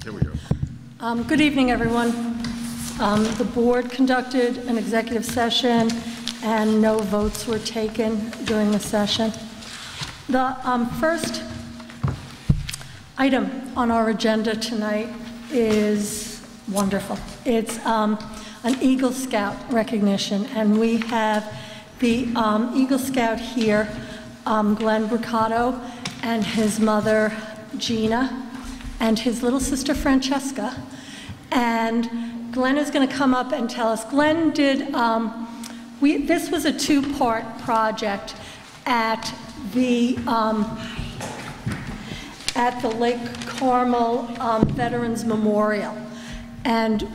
Here we go. Good evening, everyone. The board conducted an executive session and no votes were taken during the session. The first item on our agenda tonight is wonderful. It's an Eagle Scout recognition, and we have the Eagle Scout here, Glenn Bricado, and his mother, Gina, and his little sister, Francesca. And Glenn is going to come up and tell us. Glenn did, this was a two-part project at the Lake Carmel Veterans Memorial. And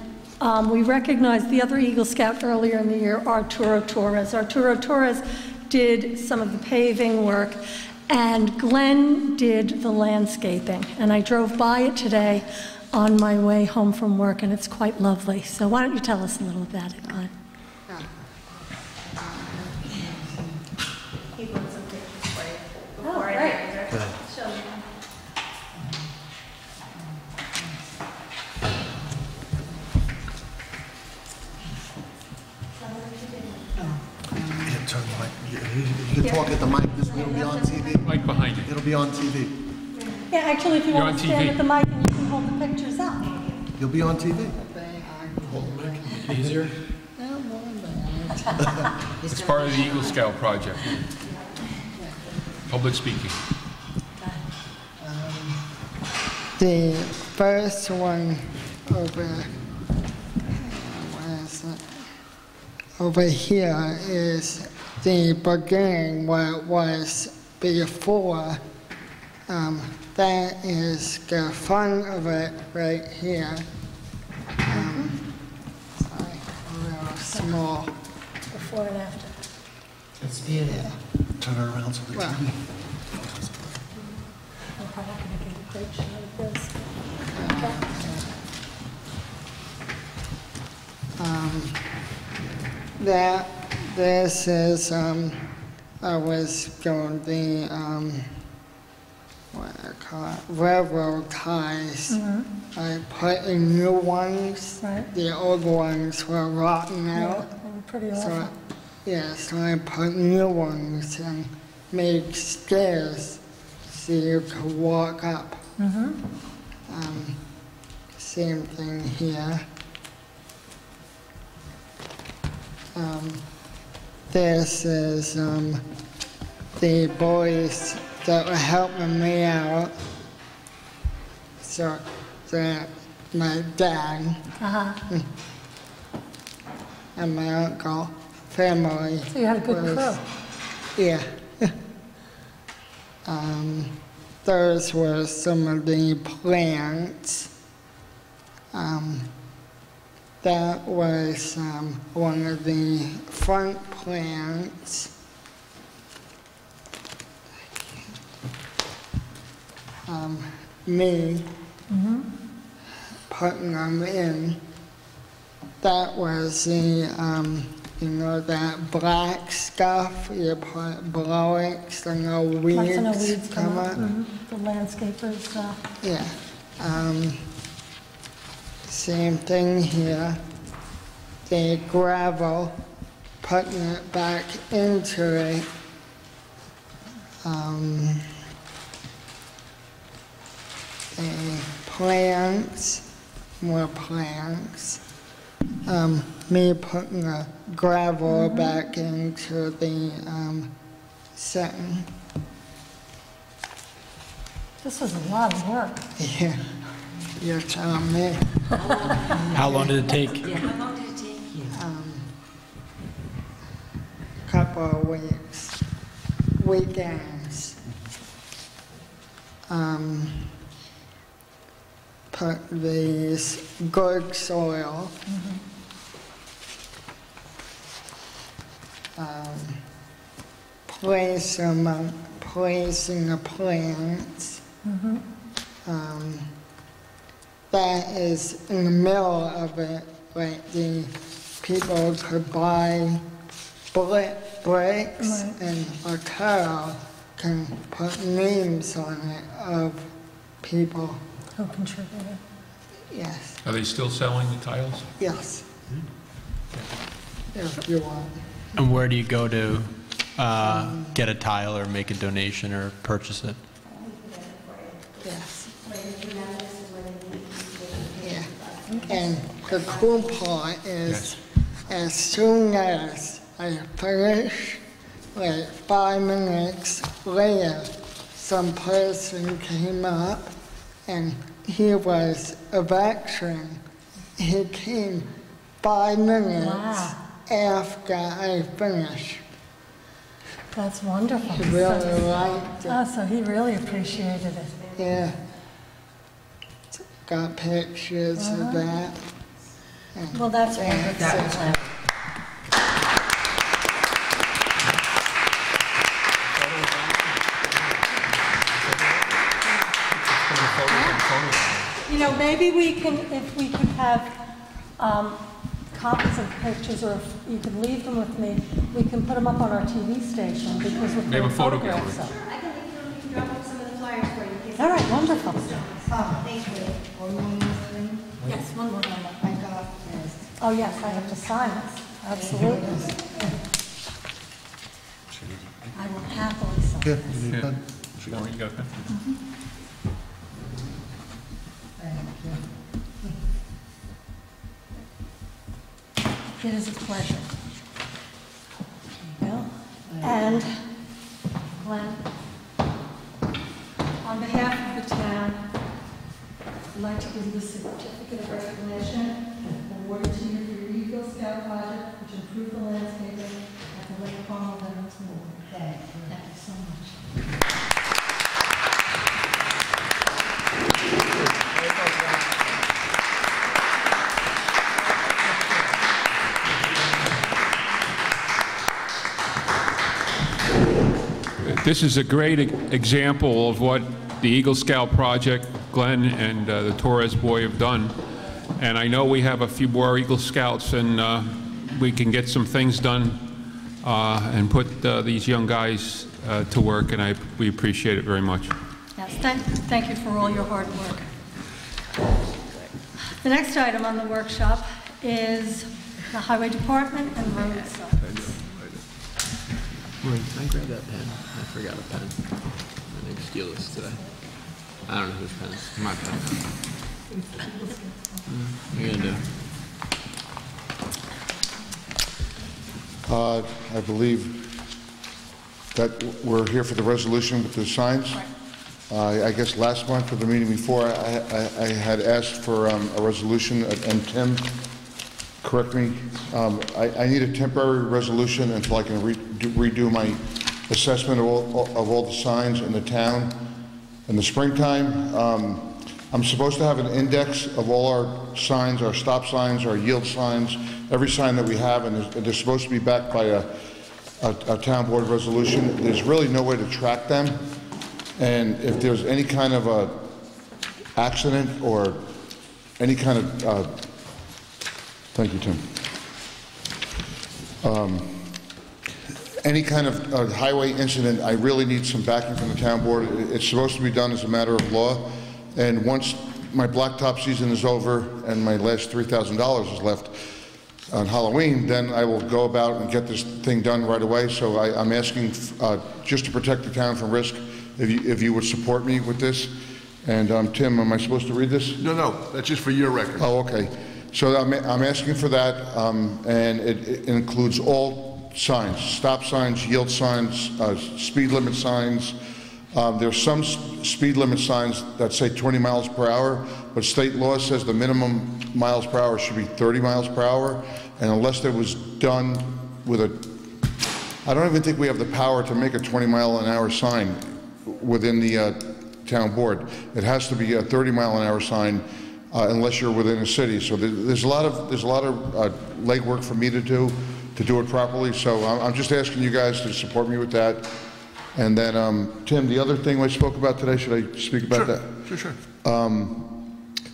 we recognized the other Eagle Scout earlier in the year, Arturo Torres. Arturo Torres did some of the paving work, and Glenn did the landscaping. And I drove by it today on my way home from work, and it's quite lovely. So why don't you tell us a little about it, Glenn? He put some pictures for you before I great. did it. Show you. Yeah, turn the mic. You can talk at the mic. It'll be on TV. Mic behind you. It'll be on TV. Yeah, actually, if you You're want to on stand TV. at the mic and you can hold the pictures up. You'll be on TV. Easier. It's part of the Eagle Scout project. Public speaking. The first one over here is the beginning where it was before. That is the front of it right here. Sorry, a little small. Before and after. It's beautiful. Turn it around so the Well. TV. I'm probably going to get a great shot of this. This is, I was going the, what I call it, railroad ties. I put in new ones. Right. The old ones were rotten Yeah, out. they were pretty So, awful. so I put new ones and made stairs so you could walk up. Same thing here. This is the boys that were helping me out. So that my dad and my uncle, family. So you had a good was- crew. Yeah. Those were some of the plants. That was one of the front plants. Me putting them in. That was the, you know, that black stuff you put below it so no Like so no weeds weeds come come up. up. The landscapers. Yeah. Same thing here. The gravel, putting it back into it. The plants, more plants. Me putting the gravel back into the setting. This was a lot of work. Yeah, you're telling me. How long did it take? How long did it take you? Couple of weeks, weekends. Put these good soil. Placing the plants. That is in the middle of it, like the people could buy bricks Right. and a cow can put names on it of people. Who contributed? Yes, Are they still selling the tiles? yes. If you want. And where do you go to get a tile or make a donation or purchase it? Yes. Yeah. And the cool part is, as soon as I finish, like 5 minutes later, some person came up and he was a veteran. He came 5 minutes Wow. after I finished. That's wonderful. He really liked it. Oh, so he really appreciated it. Yeah. Got pictures of that. Well, that's wonderful. You know, maybe we can, if we could have copies of pictures, or if you could leave them with me, we can put them up on our TV station, because we're They have a putting photo photographs gallery. up. I can leave you, we can drop off some of the flyers for you. in case- All right, wonderful. Thank you. Yes, one more. I got this. Oh, yes, I have to sign this, absolutely. I will happily sign Yeah, this. you need a pen? Oh, you got a pen? It is a pleasure. There you go. And Glenn, on behalf of the town, I'd like to give you the certificate of recognition awarded to you for your Eagle Scout project, which improved the landscaping at the Lake Carmel Veterans Memorial. Thank you so much. This is a great example of what the Eagle Scout project, Glenn and the Torres boy have done. And I know we have a few more Eagle Scouts, and we can get some things done and put these young guys to work, and we appreciate it very much. Yes, thank you for all your hard work. The next item on the workshop is the Highway Department and road signs. Maureen, can I grab that pen? I forgot a pen. I didn't steal this today. I don't know whose pen. It's my pen. What are you gonna do? I believe that we're here for the resolution with the signs. I guess last month or the meeting before, I had asked for a resolution, and Tim, correct me, I need a temporary resolution until I can redo my assessment of all the signs in the town in the springtime. I'm supposed to have an index of all our signs, our stop signs, our yield signs, every sign that we have, and they're supposed to be backed by a town board resolution. There's really no way to track them, and if there's any kind of a accident or any kind of thank you, Tim. Any kind of highway incident, I really need some backing from the town board. It's supposed to be done as a matter of law, and once my blacktop season is over and my last $3,000 is left on Halloween, then I will go about and get this thing done right away. So I'm asking just to protect the town from risk, if you would support me with this. And Tim, am I supposed to read this? No, that's just for your record. Oh, okay. So I'm asking for that, and it includes all signs, stop signs, yield signs, speed limit signs. There's some speed limit signs that say 20 miles per hour, but state law says the minimum miles per hour should be 30 miles per hour, and unless it was done with I don't even think we have the power to make a 20-mile-an-hour sign within the town board. It has to be a 30-mile-an-hour sign, unless you're within a city. So there's a lot of legwork for me to do it properly. So I'm just asking you guys to support me with that. And then Tim, the other thing I spoke about today, should I speak about that? Sure.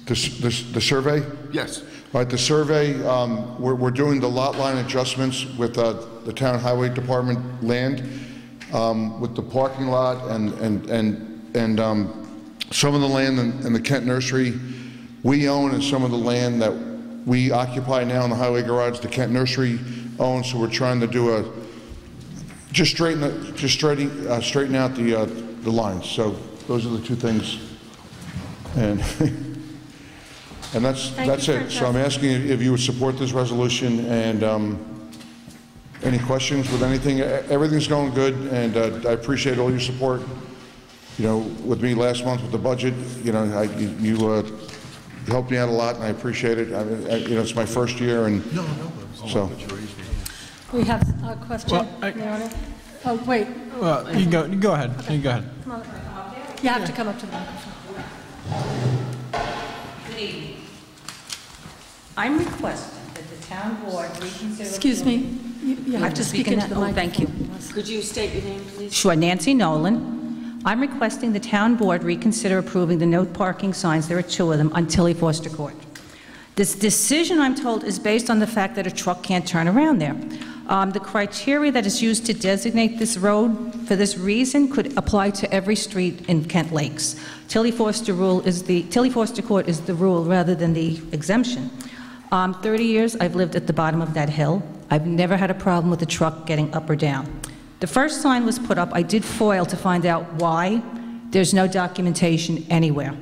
The survey. Yes. Right, the survey. We're doing the lot line adjustments with the town highway department land, with the parking lot and some of the land in the Kent Nursery we own and some of the land that we occupy now in the highway garage, the Kent Nursery owns, so we're trying to do straighten out the lines. So those are the two things. And and that's it. So I'm asking if you would support this resolution, and any questions with anything. Everything's going good, and I appreciate all your support. You know, with me last month with the budget, you know, you helped me out a lot, and I appreciate it. You know, it's my first year, and so. We have a question, Your Honor. Oh, wait. Well, you can go ahead. You can go ahead. Come on. You have to come up to the microphone. Good evening. I'm requesting that the town board reconsider... Excuse me, you have to speak into the microphone. Thank you. Could you state your name, please? Sure, Nancy Nolan. I'm requesting the town board reconsider approving the no parking signs, there are 2 of them, on Tilly Foster Court. This decision, I'm told, is based on the fact that a truck can't turn around there. The criteria that is used to designate this road for this reason could apply to every street in Kent Lakes. Tilly Foster Court is the rule rather than the exemption. 30 years I've lived at the bottom of that hill. I've never had a problem with the truck getting up or down. The first sign was put up. I did FOIL to find out why. There's no documentation anywhere.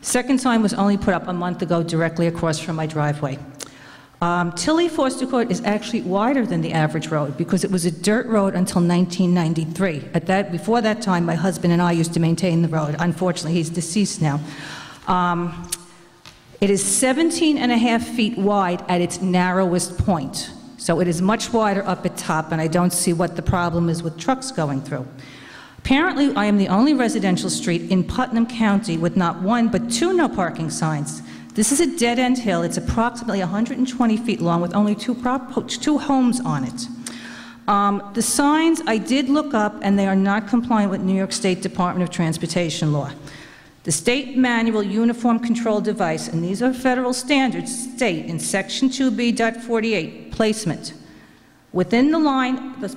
Second sign was only put up a month ago directly across from my driveway. Tilly Foster Court is actually wider than the average road because it was a dirt road until 1993. Before that time, my husband and I used to maintain the road. Unfortunately, he's deceased now. It is 17.5 feet wide at its narrowest point. So it is much wider up at top, and I don't see what the problem is with trucks going through. Apparently, I am the only residential street in Putnam County with not 1 but 2 no parking signs. This is a dead-end hill. It's approximately 120 feet long with only 2 homes on it. The signs I did look up, and they are not compliant with New York State Department of Transportation law. The State Manual Uniform Control Device, and these are federal standards, state in Section 2B.48, placement. Within the line, the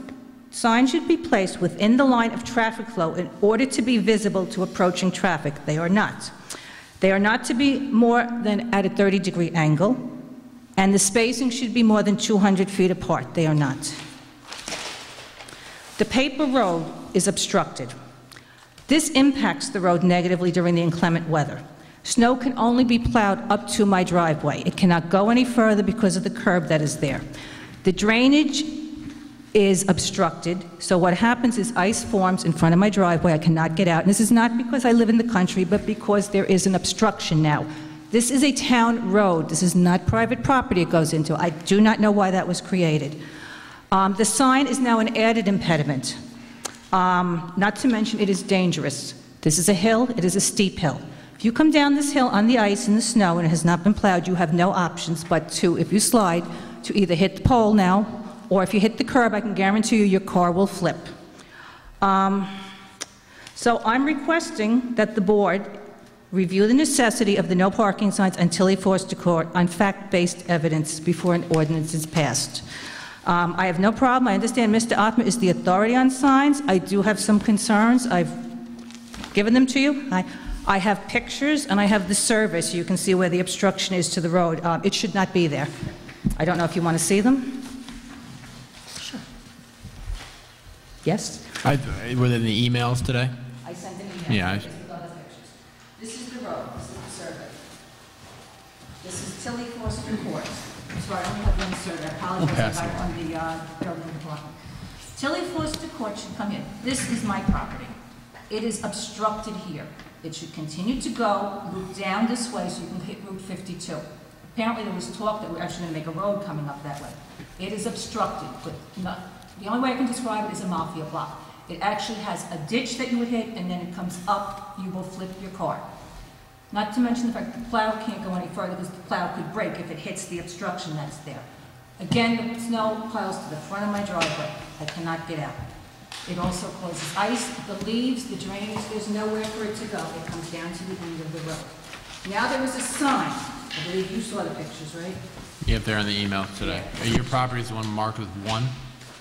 sign should be placed within the line of traffic flow in order to be visible to approaching traffic. They are not. They are not to be more than at a 30-degree angle, and the spacing should be more than 200 feet apart. They are not. The paper road is obstructed. This impacts the road negatively during the inclement weather. Snow can only be plowed up to my driveway. It cannot go any further because of the curb that is there. The drainage is obstructed, so what happens is ice forms in front of my driveway. I cannot get out, and this is not because I live in the country, but because there is an obstruction now. This is a town road. This is not private property it goes into. I do not know why that was created. The sign is now an added impediment. Not to mention it is dangerous. This is a hill. It is a steep hill. If you come down this hill on the ice and the snow and it has not been plowed, you have no options but to, if you slide, to either hit the pole now, or if you hit the curb, I can guarantee you your car will flip. So I'm requesting that the board review the necessity of the no parking signs on Tilly Foster Court on fact-based evidence before an ordinance is passed. I have no problem. I understand Mr. Othman is the authority on signs. I do have some concerns. I've given them to you. I have pictures, and I have the survey, so you can see where the obstruction is to the road. It should not be there. I don't know if you want to see them. Yes? Were they in the emails today? I sent an email. Yeah. This is the road. This is the survey. This is Tilly Foster Court. Sorry, I only have one survey. I apologize if I'm on the building department. Tilly Foster Court should come in. This is my property. It is obstructed here. It should continue to go, loop down this way so you can hit Route 52. Apparently there was talk that we're actually going to make a road coming up that way. It is obstructed, but not. The only way I can describe it is a mafia block. It actually has a ditch that you would hit, and then it comes up, you will flip your car. Not to mention the fact that the plow can't go any further because the plow could break if it hits the obstruction that's there. Again, the snow piles to the front of my driveway. I cannot get out. It also causes ice, the leaves, the drainage, there's nowhere for it to go. It comes down to the end of the road. Now there is a sign. I believe you saw the pictures, right? Yeah, they're in the email today. Your property is the one marked with 1?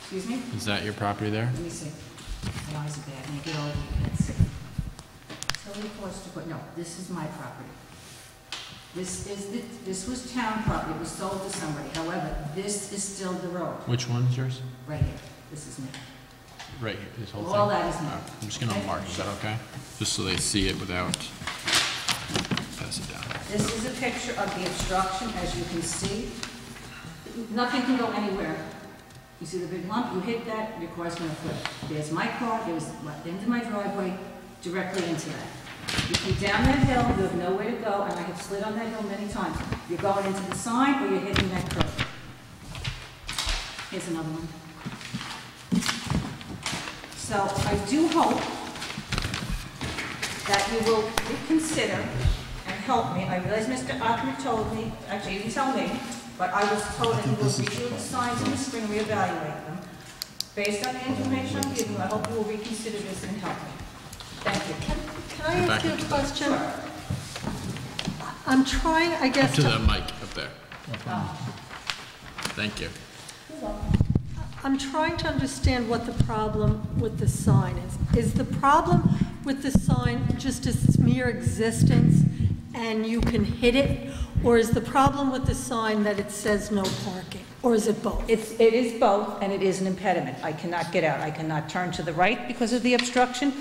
Excuse me? Is that your property there? Let me see. My eyes are bad. When I get older, you can't see. Tilly Foster Court. No, this is my property. This was town property, it was sold to somebody. However, this is still the road, Which one's yours? right here. This is me. Right here, this whole thing? All that is me. I'm just gonna mark, is that okay? Just so they see it without, pass it down. This is a picture of the obstruction, as you can see. Nothing can go anywhere. You see the big lump, you hit that, your car's gonna flip. There's my car, there's the end of my driveway, directly into that. You keep down that hill, you have nowhere to go, and I have slid on that hill many times. You're going into the sign, or you're hitting that curb. Here's another one. So I do hope that you will reconsider and help me. I realize Mr. Ockman told me, actually he didn't tell me, but I was told that he will review the signs in the spring, reevaluate them. Based on the information I'm giving you, I hope you will reconsider this and help me. Thank you. Can I ask you a question? I'm trying, I guess, To the mic up there. Thank you. I'm trying to understand what the problem with the sign is. Is the problem with the sign just its mere existence and you can hit it? Or is the problem with the sign that it says no parking? Or is it both? It is both, and it is an impediment. I cannot get out. I cannot turn to the right because of the obstruction.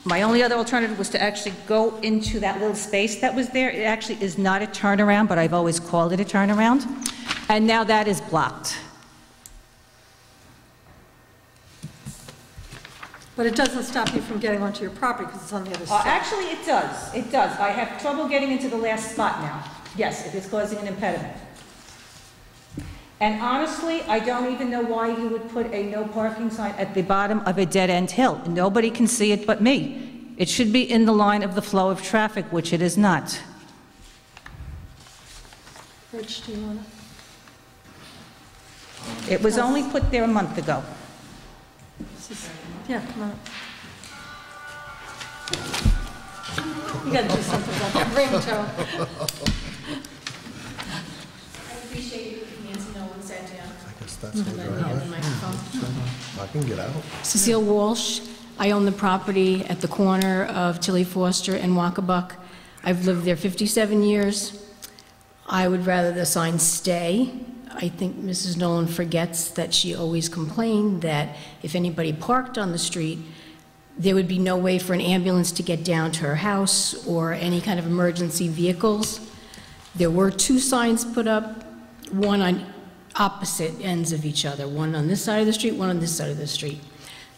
My only other alternative was to actually go into that little space that was there. It actually is not a turnaround, but I've always called it a turnaround. And now that is blocked. But it doesn't stop you from getting onto your property because it's on the other side. Actually, it does. It does. I have trouble getting into the last spot now. Yes, it is causing an impediment. And honestly, I don't even know why you would put a no parking sign at the bottom of a dead-end hill. Nobody can see it but me. It should be in the line of the flow of traffic, which it is not. Rich, do you want to? It was only put there a month ago. Yeah, come on. You gotta do something about that ringtone. I appreciate you putting Nancy Nolan sat down. I guess that's what And then you have the microphone. I can get out. Cecile Walsh. I own the property at the corner of Tilly Foster and Walkabuck. I've lived there 57 years. I would rather the sign stay. I think Mrs. Nolan forgets that she always complained that if anybody parked on the street, there would be no way for an ambulance to get down to her house or any kind of emergency vehicles. There were 2 signs put up, one on opposite ends of each other, one on this side of the street, one on this side of the street.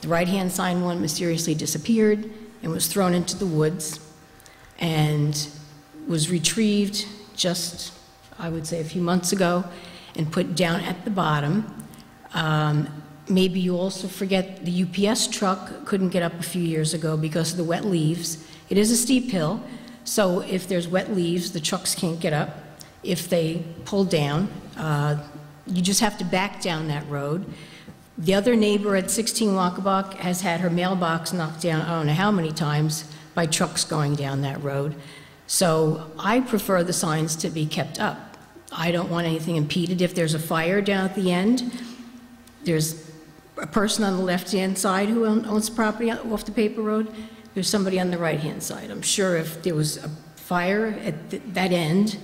The right-hand sign one mysteriously disappeared and was thrown into the woods and was retrieved just, I would say, a few months ago and put down at the bottom. Maybe you also forget the UPS truck couldn't get up a few years ago because of the wet leaves. It is a steep hill, so if there's wet leaves, the trucks can't get up. If they pull down, you just have to back down that road. The other neighbor at 16 Walkabuck has had her mailbox knocked down, I don't know how many times, by trucks going down that road. So I prefer the signs to be kept up. I don't want anything impeded. If there's a fire down at the end, there's a person on the left-hand side who owns property off the paper road. There's somebody on the right-hand side. I'm sure if there was a fire at that end,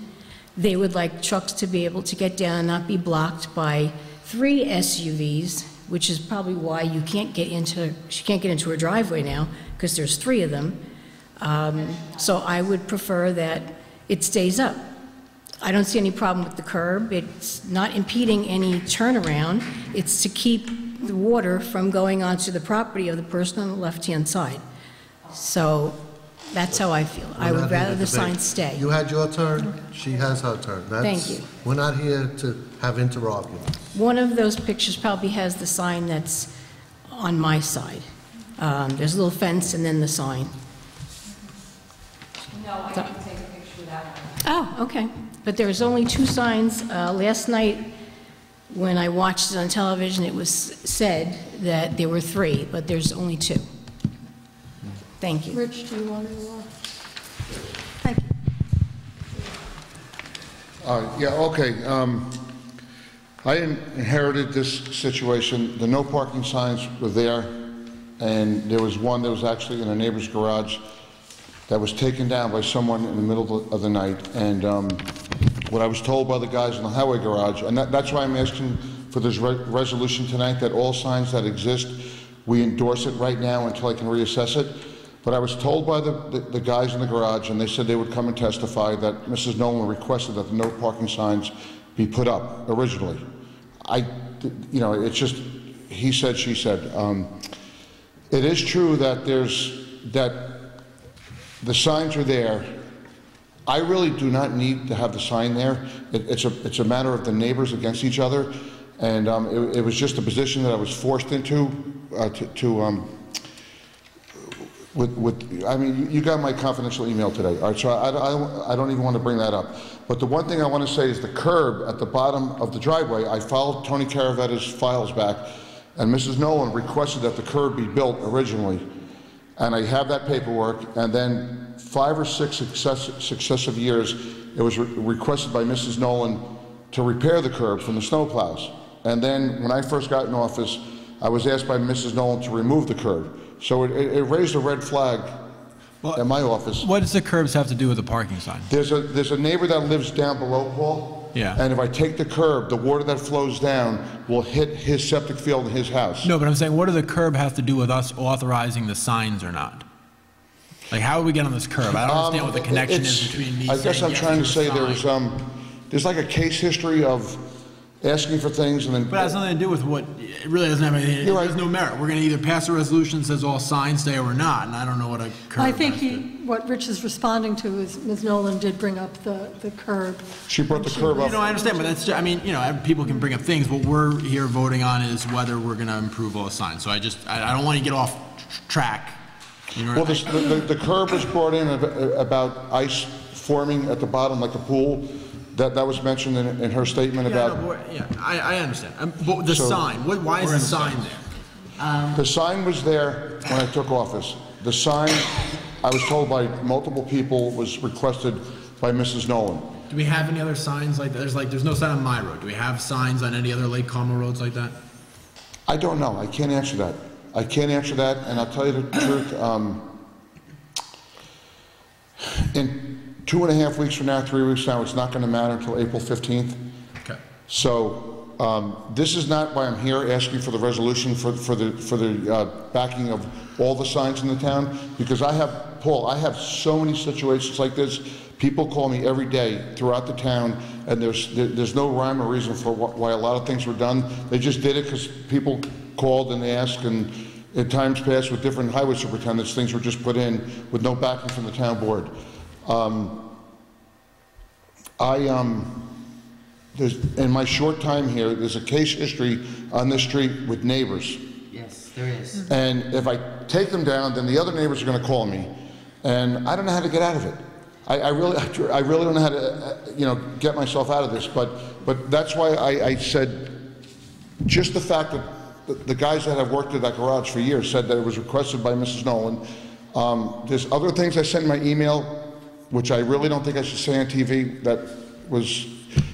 they would like trucks to be able to get down and not be blocked by 3 SUVs, which is probably why you can't get into, she can't get into her driveway now, because there's 3 of them. So I would prefer that it stays up. I don't see any problem with the curb. It's not impeding any turnaround. It's to keep the water from going onto the property of the person on the left-hand side. So that's how I feel. I would rather the sign stay. You had your turn, she has her turn. Thank you. We're not here to have inter-arguments. One of those pictures probably has the sign that's on my side. There's a little fence and then the sign. No, I didn't take a picture without one. Oh, okay. But there was only 2 signs. Last night, when I watched it on television, it was said that there were 3, but there's only 2. Thank you. Rich, do you want to? Thank you. Yeah, okay. I inherited this situation. The no parking signs were there, and there was one that was actually in a neighbor's garage. that was taken down by someone in the middle of the night. And what I was told by the guys in the highway garage, and that's why I'm asking for this resolution tonight, that all signs that exist, we endorse it right now until I can reassess it. But I was told by the guys in the garage, and they said they would come and testify, that Mrs. Nolan requested that the no parking signs be put up originally. You know, it's just, he said, she said. It is true that the signs are there. I really do not need to have the sign there. It's a matter of the neighbors against each other, and it was just a position that I was forced into I mean, you got my confidential email today, all right, so I don't even want to bring that up. But the one thing I want to say is the curb at the bottom of the driveway, I filed Tony Caravetta's files back, and Mrs. Nolan requested that the curb be built originally, and I have that paperwork, and then 5 or 6 successive years, it was requested by Mrs. Nolan to repair the curb from the snowplows. And then when I first got in office, I was asked by Mrs. Nolan to remove the curb. So it raised a red flag at my office. What does the curbs have to do with the parking sign? There's a neighbor that lives down below, Paul. Yeah. And if I take the curb, the water that flows down will hit his septic field in his house. No, but I'm saying, what do the curb have to do with us authorizing the signs or not? Like, how do we get on this curb? I don't understand what the connection is between me. I guess I'm trying to say there's like a case history of asking for things and then. But it has nothing to do with what, it really doesn't have anything, there's no merit. We're going to either pass a resolution that says all signs stay or not, and I don't know what a curb I think what Rich is responding to is Ms. Nolan did bring up the curb. She brought the curb up. You know, I understand, but that's, I mean, you know, people can bring up things. What we're here voting on is whether we're going to improve all the signs. So I don't want to get off track. You know, well, the curb was brought in about ice forming at the bottom like a pool. That was mentioned in her statement about. Yeah, I understand. But the sign, why is the sign there? The sign was there when I took office. The sign, I was told by multiple people, was requested by Mrs. Nolan. Do we have any other signs like that? There's no sign on my road. Do we have signs on any other Lake Como roads like that? I don't know. I can't answer that. I can't answer that, and I'll tell you the truth. In 2.5 weeks from now, 3 weeks from now, it's not going to matter until April 15th. Okay. So this is not why I'm here asking for the resolution for the backing of all the signs in the town, because I have so many situations like this. People call me every day throughout the town, and there's no rhyme or reason for why a lot of things were done. They just did it because people called and they asked, and in times past with different highway superintendents, things were just put in with no backing from the town board. In my short time here, there's a case history on this street with neighbors. Yes, there is. And if I take them down, then the other neighbors are going to call me, and I don't know how to get out of it. I really don't know how to, get myself out of this. But that's why I said, just the fact that the guys that have worked at that garage for years said that it was requested by Mrs. Nolan. There's other things I sent in my email, which I really don't think I should say on TV.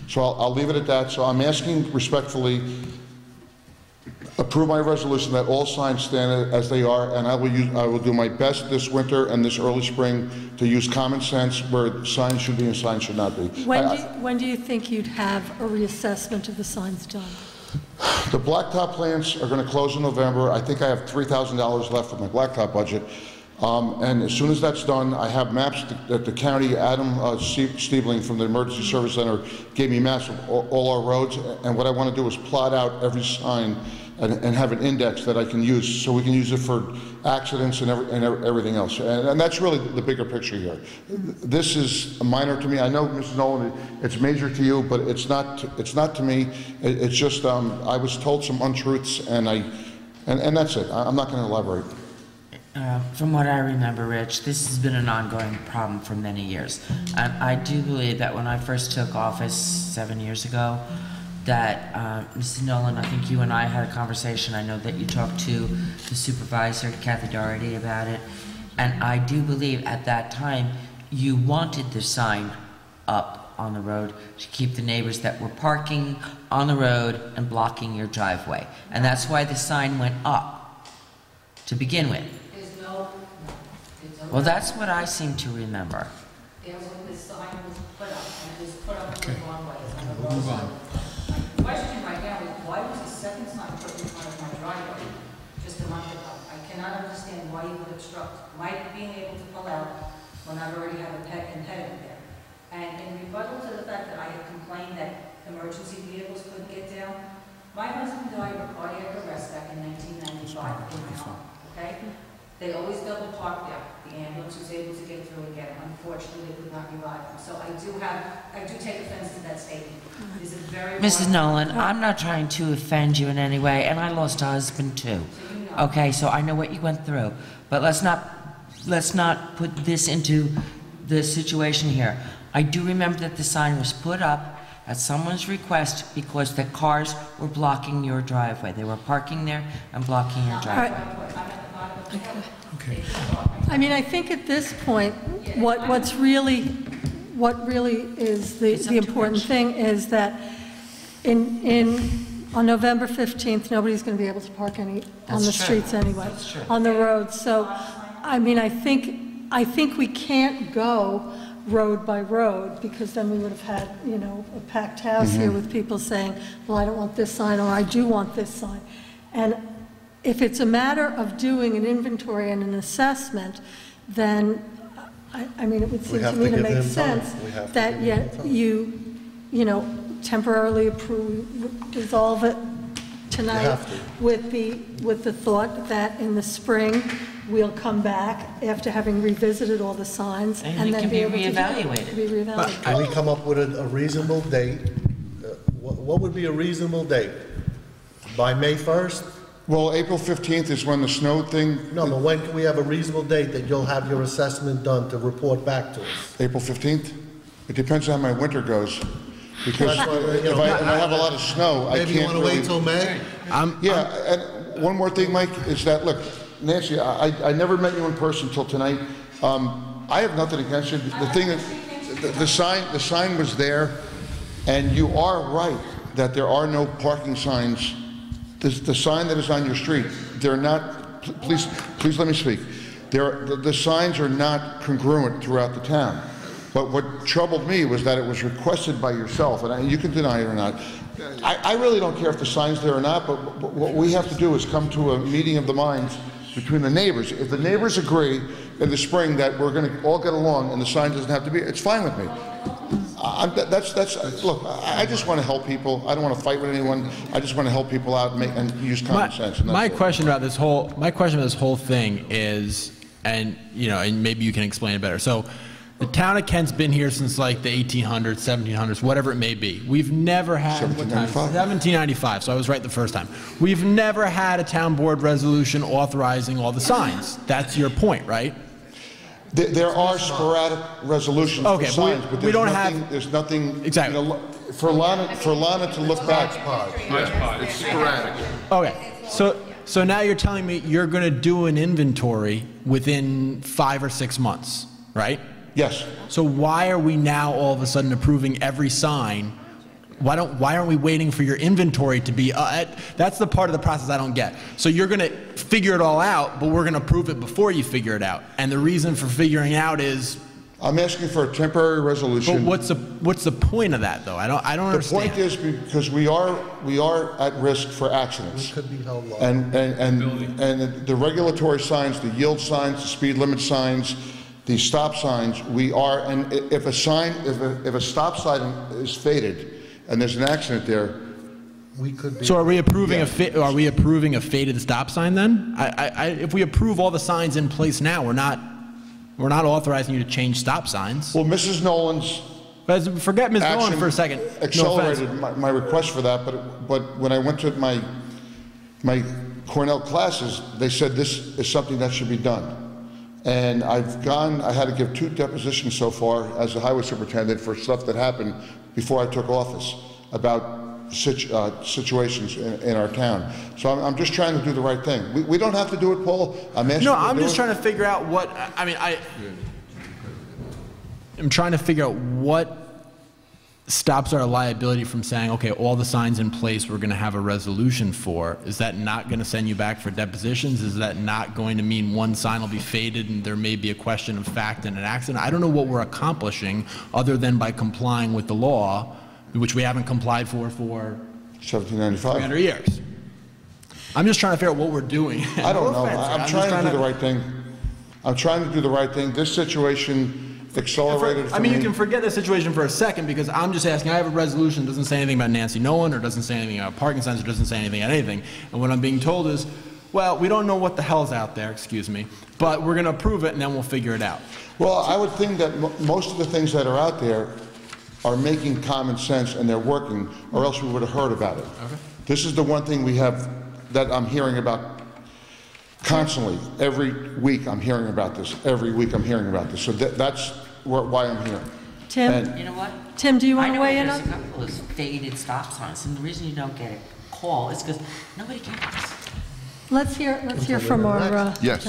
So I'll leave it at that. So I'm asking respectfully, approve my resolution that all signs stand as they are, and I will do my best this winter and this early spring to use common sense where signs should be and signs should not be. When do you think you'd have a reassessment of the signs done? The blacktop plants are going to close in November. I think I have $3,000 left of my blacktop budget. And as soon as that's done, I have maps that the county, Adam Stiebling from the Emergency Service Center gave me maps of all our roads. And what I want to do is plot out every sign and have an index that I can use, so we can use it for accidents and everything else. And that's really the bigger picture here. This is minor to me. I know, Mrs. Nolan, it's major to you, but it's not to me. It's just I was told some untruths, and that's it. I'm not going to elaborate. From what I remember, Rich, this has been an ongoing problem for many years. And I do believe that when I first took office 7 years ago, that Mrs. Nolan, I think you and I had a conversation. I know that you talked to the supervisor, Kathy Doherty, about it. And I do believe at that time you wanted the sign up on the road to keep the neighbors that were parking on the road and blocking your driveway. And that's why the sign went up to begin with. It's Well, that's what I seem to remember. There was when this sign was put up, and it was put up in the wrong way. It's on the We'll wrong move on. side. The question right now is, why was the second sign put in front of my driveway just a month ago? I cannot understand why you would obstruct my being able to pull out when I've already have a pet impediment there. And in rebuttal to the fact that I had complained that emergency vehicles couldn't get down, my husband died of cardiac arrest back in 1995 in my home, okay? They always double parked there. The ambulance was able to get through and get him. Unfortunately, they could not revive him. So I do take offense to that statement. It is a very... Mrs. Nolan, I'm not trying to offend you in any way, and I lost a husband too. So you know. Okay, so I know what you went through, but let's not put this into the situation here. I do remember that the sign was put up at someone's request because the cars were blocking your driveway. They were parking there and blocking your driveway. Okay. I mean, I think at this point, what really is the important thing is that on November 15th, nobody's going to be able to park on the streets anyway, on the roads. So, I mean, I think we can't go road by road, because then we would have had, a packed house here with people saying, well, I don't want this sign, or I do want this sign. And if it's a matter of doing an inventory and an assessment, then, I mean, it would seem to me to make sense that you temporarily dissolve it tonight with the thought that in the spring, we'll come back after having revisited all the signs And it then can be be able to reevaluated. be reevaluated. Can we come up with a reasonable date? What would be a reasonable date? By May 1st? Well, April 15th is when the snow thing... No, but when can we have a reasonable date that you'll have your assessment done to report back to us? April 15th? It depends on how my winter goes. Because That's why, if I have a lot of snow, I can't Maybe you want to really... wait till May? Yeah, and one more thing, Mike, is that, look, Nancy, I never met you in person till tonight. I have nothing against you. The thing is, the sign was there, and you are right that there are no parking signs. The sign that is on your street, they're not, please let me speak. The signs are not congruent throughout the town. But what troubled me was that it was requested by yourself, and you can deny it or not. I really don't care if the sign's there or not, but what we have to do is come to a meeting of the minds between the neighbors. If the neighbors agree in the spring that we're going to all get along and the sign doesn't have to be, it's fine with me. Look, I just want to help people. I don't want to fight with anyone. I just want to help people out and use common sense. My question about this whole thing is, and maybe you can explain it better. So, the town of Kent's been here since like the 1800s, 1700s, whatever it may be. We've never had 1795. So I was right the first time. We've never had a town board resolution authorizing all the signs. That's your point, right? There are sporadic resolutions for signs, but there's nothing exactly for Lana to look back. It's sporadic. Okay, so now you're telling me you're going to do an inventory within 5 or 6 months, right? Yes. So why are we now all of a sudden approving every sign? Why aren't we waiting for your inventory to be? That's the part of the process I don't get. So you're going to figure it all out, but we're going to approve it before you figure it out. And the reason for figuring out is I'm asking for a temporary resolution. But what's the point of that, though? I don't understand. The point is because we are at risk for accidents. We could be held long. And the regulatory signs, the yield signs, the speed limit signs, the stop signs, we are, and if a stop sign is faded and there's an accident there, we could be. So are we approving a faded stop sign then? If we approve all the signs in place now, we're not authorizing you to change stop signs. Well, Mrs. Nolan's forget Ms. Nolan for a second. Accelerated my request for that, but when I went to my Cornell classes, they said this is something that should be done. And I had to give 2 depositions so far as a highway superintendent for stuff that happened before I took office about situations in our town. So I'm just trying to do the right thing. We don't have to do it, Paul. I'm just trying to figure out what, I'm trying to figure out what stops our liability from saying, okay, all the signs in place we're going to have a resolution for, is that not going to send you back for depositions? Is that not going to mean one sign will be faded and there may be a question of fact in an accident? I don't know what we're accomplishing other than by complying with the law, which we haven't complied for 1795. 300 years. I'm just trying to figure out what we're doing. I don't know. I'm trying to do the right thing. I'm trying to do the right thing. This situation accelerated for I mean, me. you can forget the situation for a second because I'm just asking, I have a resolution, doesn't say anything about Nancy Nolan or doesn't say anything about parking signs or doesn't say anything about anything. And what I'm being told is, well, we don't know what the hell's out there, excuse me, but we're going to approve it and then we'll figure it out. Well, I would think that most of the things that are out there are making common sense and they're working, or else we would have heard about it. Okay. This is the one thing we have that I'm hearing about constantly. Every week I'm hearing about this. Every week I'm hearing about this. So that's why I'm here. Tim? And You know what? Tim, do you want I to know weigh in there's on? a couple of faded stop signs, and the reason you don't get a call is because nobody cares. Let's hear from our, Yes.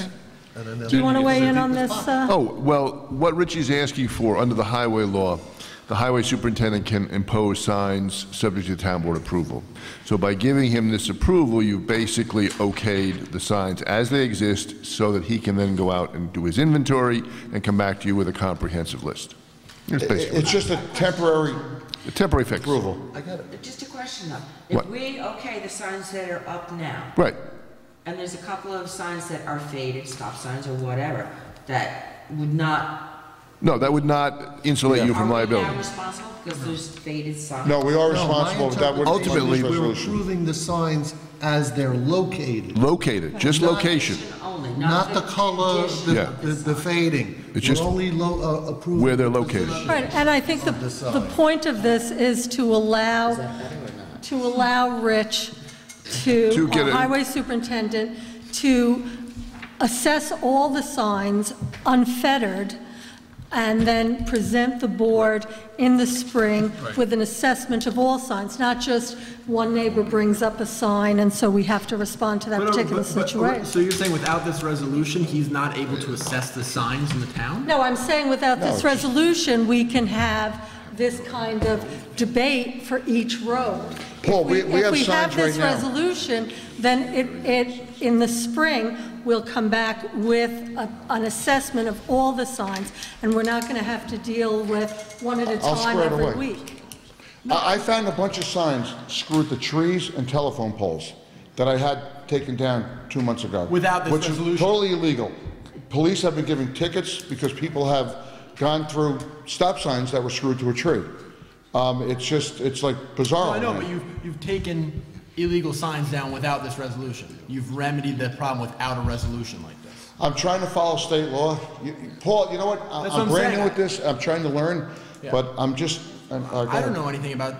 attorney. Do you want to weigh in on this? Oh, well, what Richie's asking for under the highway law, the highway superintendent can impose signs subject to town board approval. So by giving him this approval, you basically okayed the signs as they exist so that he can then go out and do his inventory and come back to you with a comprehensive list. it's just a temporary fix. approval. Just a question though. If What? we okay the signs that are up now, Right. and there's a couple of signs that are faded, stop signs or whatever, that would not. No, that would not insulate you from Are we liability. now responsible because there's faded signs? No, we are No, my responsible. That would Ultimately, this We're resolution. approving the signs as they're located, Located, just Not- location, Only, not the color, condition. Yeah. the fading. It's just We're only approving where they're the located. position. Right, and I think the point of this is to allow Rich To get our it- highway superintendent, to assess all the signs unfettered, and then present the board in the spring with an assessment of all signs, not just one neighbor brings up a sign, and so we have to respond to that particular situation. So you're saying without this resolution, he's not able to assess the signs in the town? No, I'm saying without this resolution, we can have this kind of debate for each road. Paul, we have signs right If we have this now. resolution, then in the spring, we'll come back with an assessment of all the signs, and we're not going to have to deal with one at a I'll time square it every away. week. I found a bunch of signs screwed to trees and telephone poles that I had taken down 2 months ago. Without this Which is resolution? totally illegal. Police have been giving tickets because people have gone through stop signs that were screwed to a tree. It's like bizarre. I know, man. but you've taken illegal signs down without this resolution. You've remedied the problem without a resolution like this. I'm trying to follow state law. Paul, you know what? That's what I'm I'm brand saying. new with this. I'm trying to learn, Yeah. but I'm just. I don't know anything about,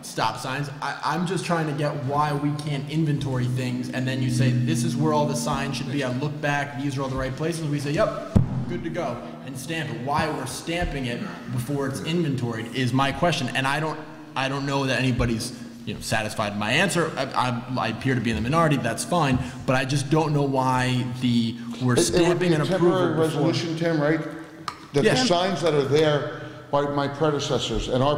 stop signs. I'm just trying to get why we can't inventory things, and then you say, this is where all the signs should be. I look back, these are all the right places. We say, yep, good to go, and stamp it. Why we're stamping it before it's inventoried is my question, and I don't know that anybody's satisfied with my answer. I appear to be in the minority. That's fine, but I just don't know why we're stamping an It would be a temporary approval before. resolution, Tim, right? That the Yeah. signs that are there by my predecessors and our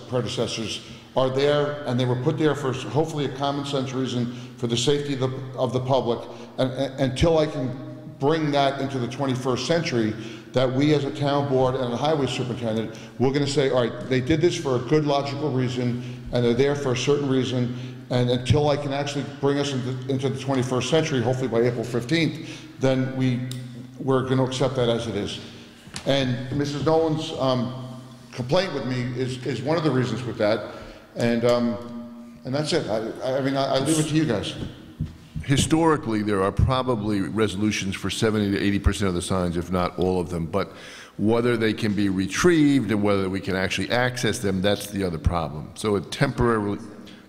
predecessors are there, and they were put there for hopefully a common sense reason for the safety of the public. And until I can bring that into the 21st century, that we as a town board and a highway superintendent, we're going to say, all right, they did this for a good logical reason, and they're there for a certain reason, and until I can actually bring us into the 21st century, hopefully by April 15th, then we're going to accept that as it is. And Mrs. Nolan's complaint with me is one of the reasons with that, and that's it. I mean, I leave it to you guys. Historically, there are probably resolutions for 70 to 80% of the signs, if not all of them, but whether they can be retrieved and whether we can actually access them, that's the other problem. So it temporarily,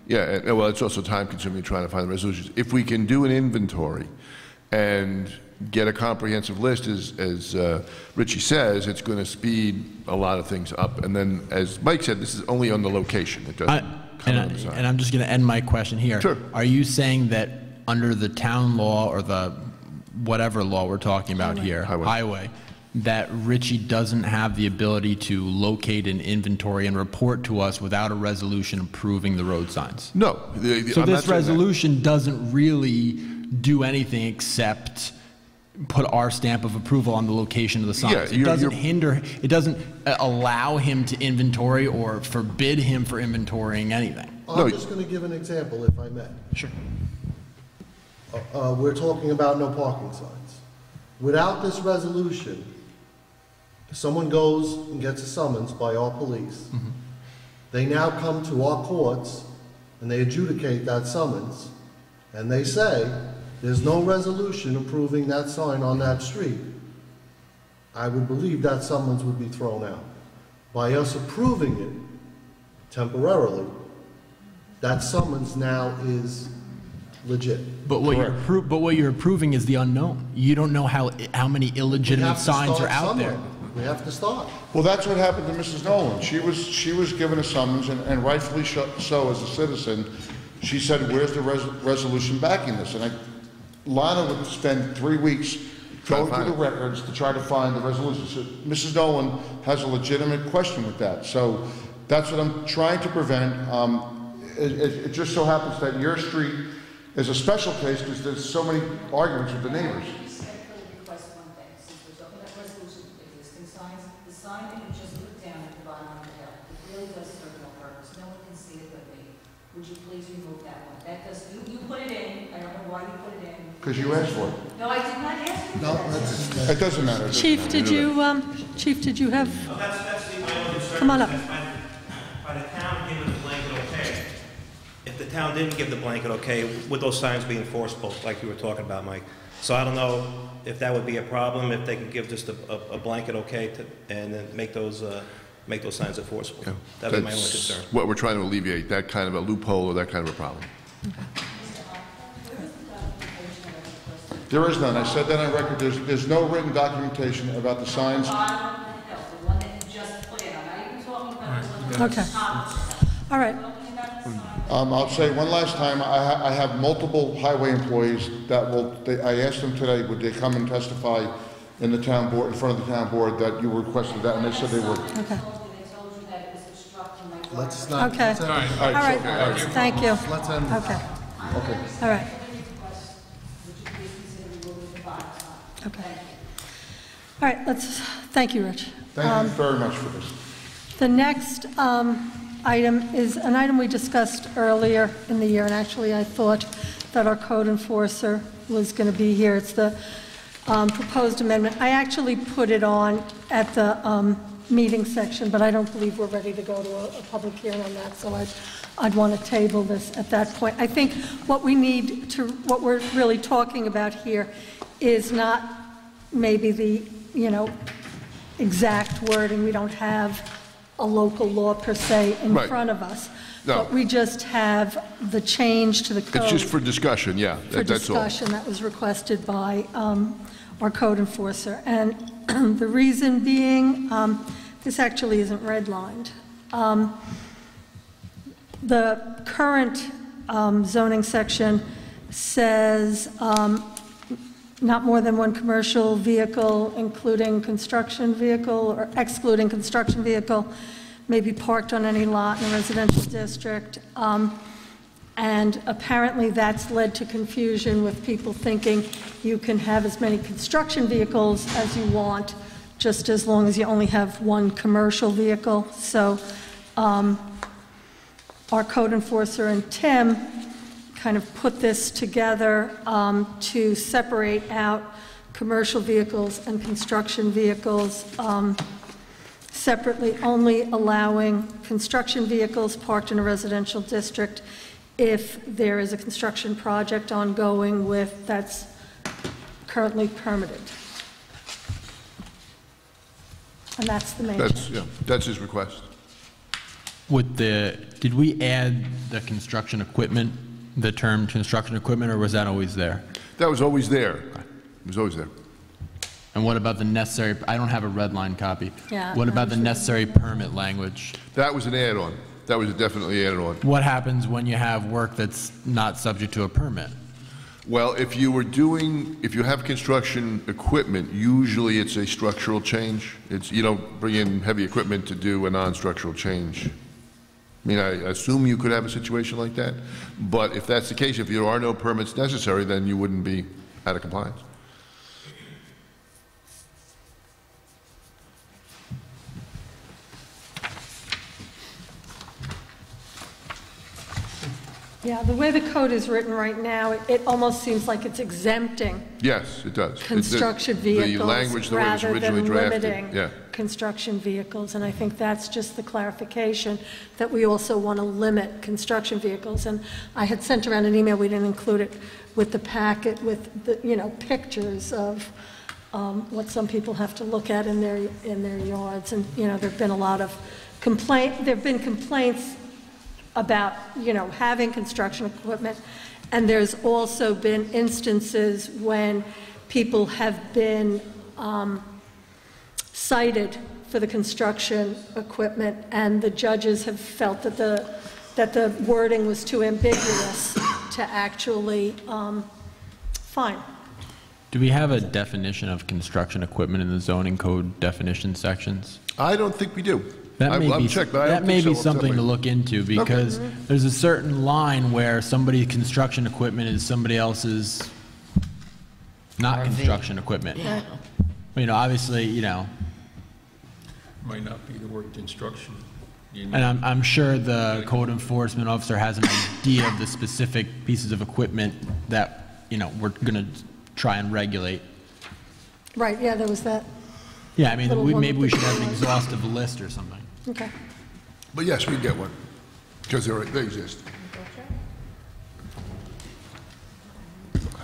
well, it's also time-consuming trying to find the resolutions. If we can do an inventory and get a comprehensive list, as Richie says, it's going to speed a lot of things up. And then, as Mike said, this is only on the location. It doesn't come on the sign. And I'm just going to end my question here. Sure. Are you saying that under the town law or the whatever law we're talking about here, highway, that Richie doesn't have the ability to locate an inventory and report to us without a resolution approving the road signs? No. So I'm not this saying that. resolution doesn't really do anything except put our stamp of approval on the location of the signs. Yeah, It doesn't allow him to inventory or forbid him for inventorying anything. I'm just going to give an example, if I may. Sure. We're talking about no parking signs. Without this resolution, if someone goes and gets a summons by our police, they now come to our courts and they adjudicate that summons, and they say, there's no resolution approving that sign on that street. I would believe that summons would be thrown out. By us approving it temporarily, that summons now is legit. But what you're approving is the unknown. You don't know how many illegitimate signs are out there. We have to start. Well, that's what happened to Mrs. Nolan. She was given a summons, and rightfully so as a citizen. She said, where's the resolution backing this? And Lana would spend 3 weeks going through the records to try to find the resolution. So Mrs. Nolan has a legitimate question with that. So that's what I'm trying to prevent. It just so happens that your street is a special case because there's so many arguments with the neighbors. Request one thing, since we're talking about resolutions of existing signs, the sign that you just put down at the bottom of the hill, it really does serve no purpose. No one can see it but me. Would you please remove that one? That does, you put it in, I don't know why you put it in. Because you asked for it. No, I did not ask you. No, It doesn't matter. Chief, did you have? Well, that's the only concern. Come on up. By the town giving the blanket okay, if the town didn't give the blanket okay, would those signs be enforceable, like you were talking about, Mike? So I don't know if that would be a problem, if they could give just a blanket okay and then make those signs enforceable. Yeah. That'd be my only That's concern. what we're trying to alleviate, that kind of a loophole or that kind of a problem. There is none. I said that on record. There's no written documentation about the signs. The one that you just put in, I'm not even talking about. Okay. All right. I'll say one last time, I have multiple highway employees that I asked them today, would they come and testify in the town board, in front of the town board, that you requested that, and they said they would. Okay. Let's not. Okay. All right. Thank you. Let's end. Okay. Okay. All right. Okay. All right, thank you, Rich. Thank you very much for this. The next item is an item we discussed earlier in the year, and actually I thought that our code enforcer was going to be here. It's the proposed amendment. I actually put it on at the meeting section, but I don't believe we're ready to go to a public hearing on that, so I'd want to table this at that point. I think what we're really talking about here is not maybe the, exact wording. We don't have a local law per se in front of us. No. But we just have the change to the code. It's just for discussion, yeah, For that's all. discussion that was requested by our code enforcer. And the reason being, this actually isn't redlined. The current zoning section says not more than one commercial vehicle, including construction vehicle or excluding construction vehicle, may be parked on any lot in a residential district. And apparently that's led to confusion with people thinking you can have as many construction vehicles as you want, just as long as you only have one commercial vehicle. So our code enforcer and Tim kind of put this together to separate out commercial vehicles and construction vehicles separately, only allowing construction vehicles parked in a residential district if there is a construction project ongoing that's currently permitted. And that's the main change. That's his request. Did we add the construction equipment, the term construction equipment, or was that always there? That was always there. It was always there. And what about the necessary, I don't have a red line copy. Yeah, What about the necessary permit language? That was an add-on. That was definitely added on. What happens when you have work that's not subject to a permit? Well, if you have construction equipment, usually it's a structural change. You don't bring in heavy equipment to do a non-structural change. I mean, I assume you could have a situation like that, but if that's the case, if there are no permits necessary, then you wouldn't be out of compliance. Yeah, the way the code is written right now, it almost seems like it's exempting Yes, it does. construction The vehicles language, the way it was rather originally than drafted, limiting yeah. construction vehicles. And I think that's just the clarification, that we also want to limit construction vehicles. And I had sent around an email, we didn't include it with the packet, with the, pictures of what some people have to look at in their yards. And, there've been a lot of there've been complaints about, having construction equipment. And there's also been instances when people have been cited for the construction equipment, and the judges have felt that the wording was too ambiguous to actually fine. Do we have a definition of construction equipment in the zoning code definition sections? I don't think we do. That may be, checked, but I don't that may think be so. something to look into, because there's a certain line where somebody's construction equipment is somebody else's not RV. construction equipment. Yeah. Obviously, Might not be the word construction. and I'm sure the code enforcement officer has an idea of the specific pieces of equipment that, we're going to try and regulate. Right, yeah, there was that. Yeah, I mean, Little one maybe we with should the have an colors. exhaustive list or something. Okay. But yes, we get one, because they exist.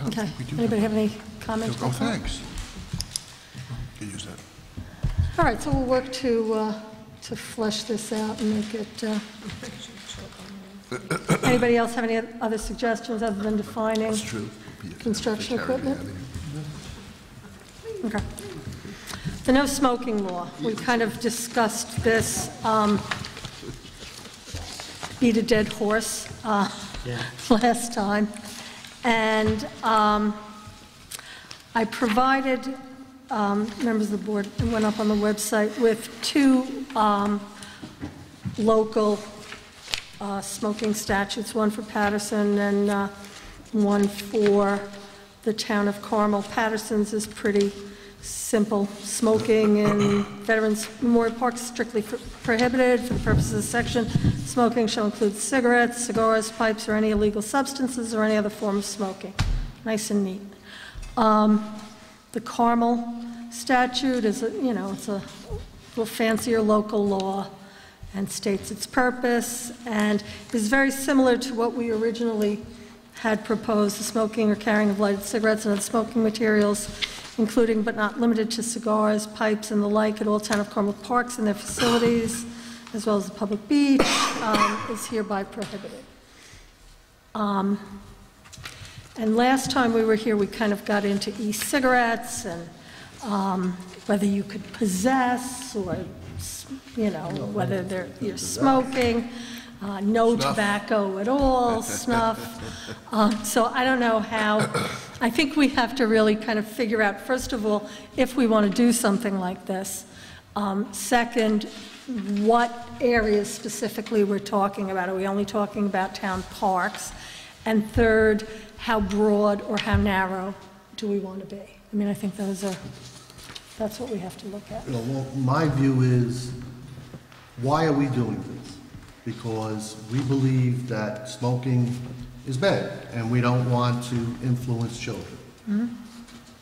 Okay. Anybody have any comments? Oh, about that? thanks. You use that. All right, so we'll work to flesh this out and make it, anybody else have any other suggestions other than defining It's true. construction equipment? Okay. The no smoking law, we kind of discussed this, beat a dead horse last time. And I provided members of the board, and went up on the website with two local smoking statutes, one for Patterson and one for the town of Carmel. Patterson's is pretty simple. Smoking in Veterans Memorial Park is strictly prohibited for the purposes of this section. Smoking shall include cigarettes, cigars, pipes, or any illegal substances or any other form of smoking. Nice and neat. The Carmel statute is, it's a little fancier local law and states its purpose, and is very similar to what we originally had proposed, the smoking or carrying of lighted cigarettes and other smoking materials, including but not limited to cigars, pipes, and the like, at all town of Carmel parks and their facilities, as well as the public beach, is hereby prohibited. And last time we were here, we kind of got into e-cigarettes and whether you could possess or, whether you're smoking, no tobacco at all, snuff. So I don't know how, I think we have to really kind of figure out, first of all, if we want to do something like this. Second, what areas specifically we're talking about. Are we only talking about town parks? And third, how broad or how narrow do we want to be? I mean, I think that's what we have to look at. Well, my view is, why are we doing this? Because we believe that smoking is bad, and we don't want to influence children. Mm-hmm.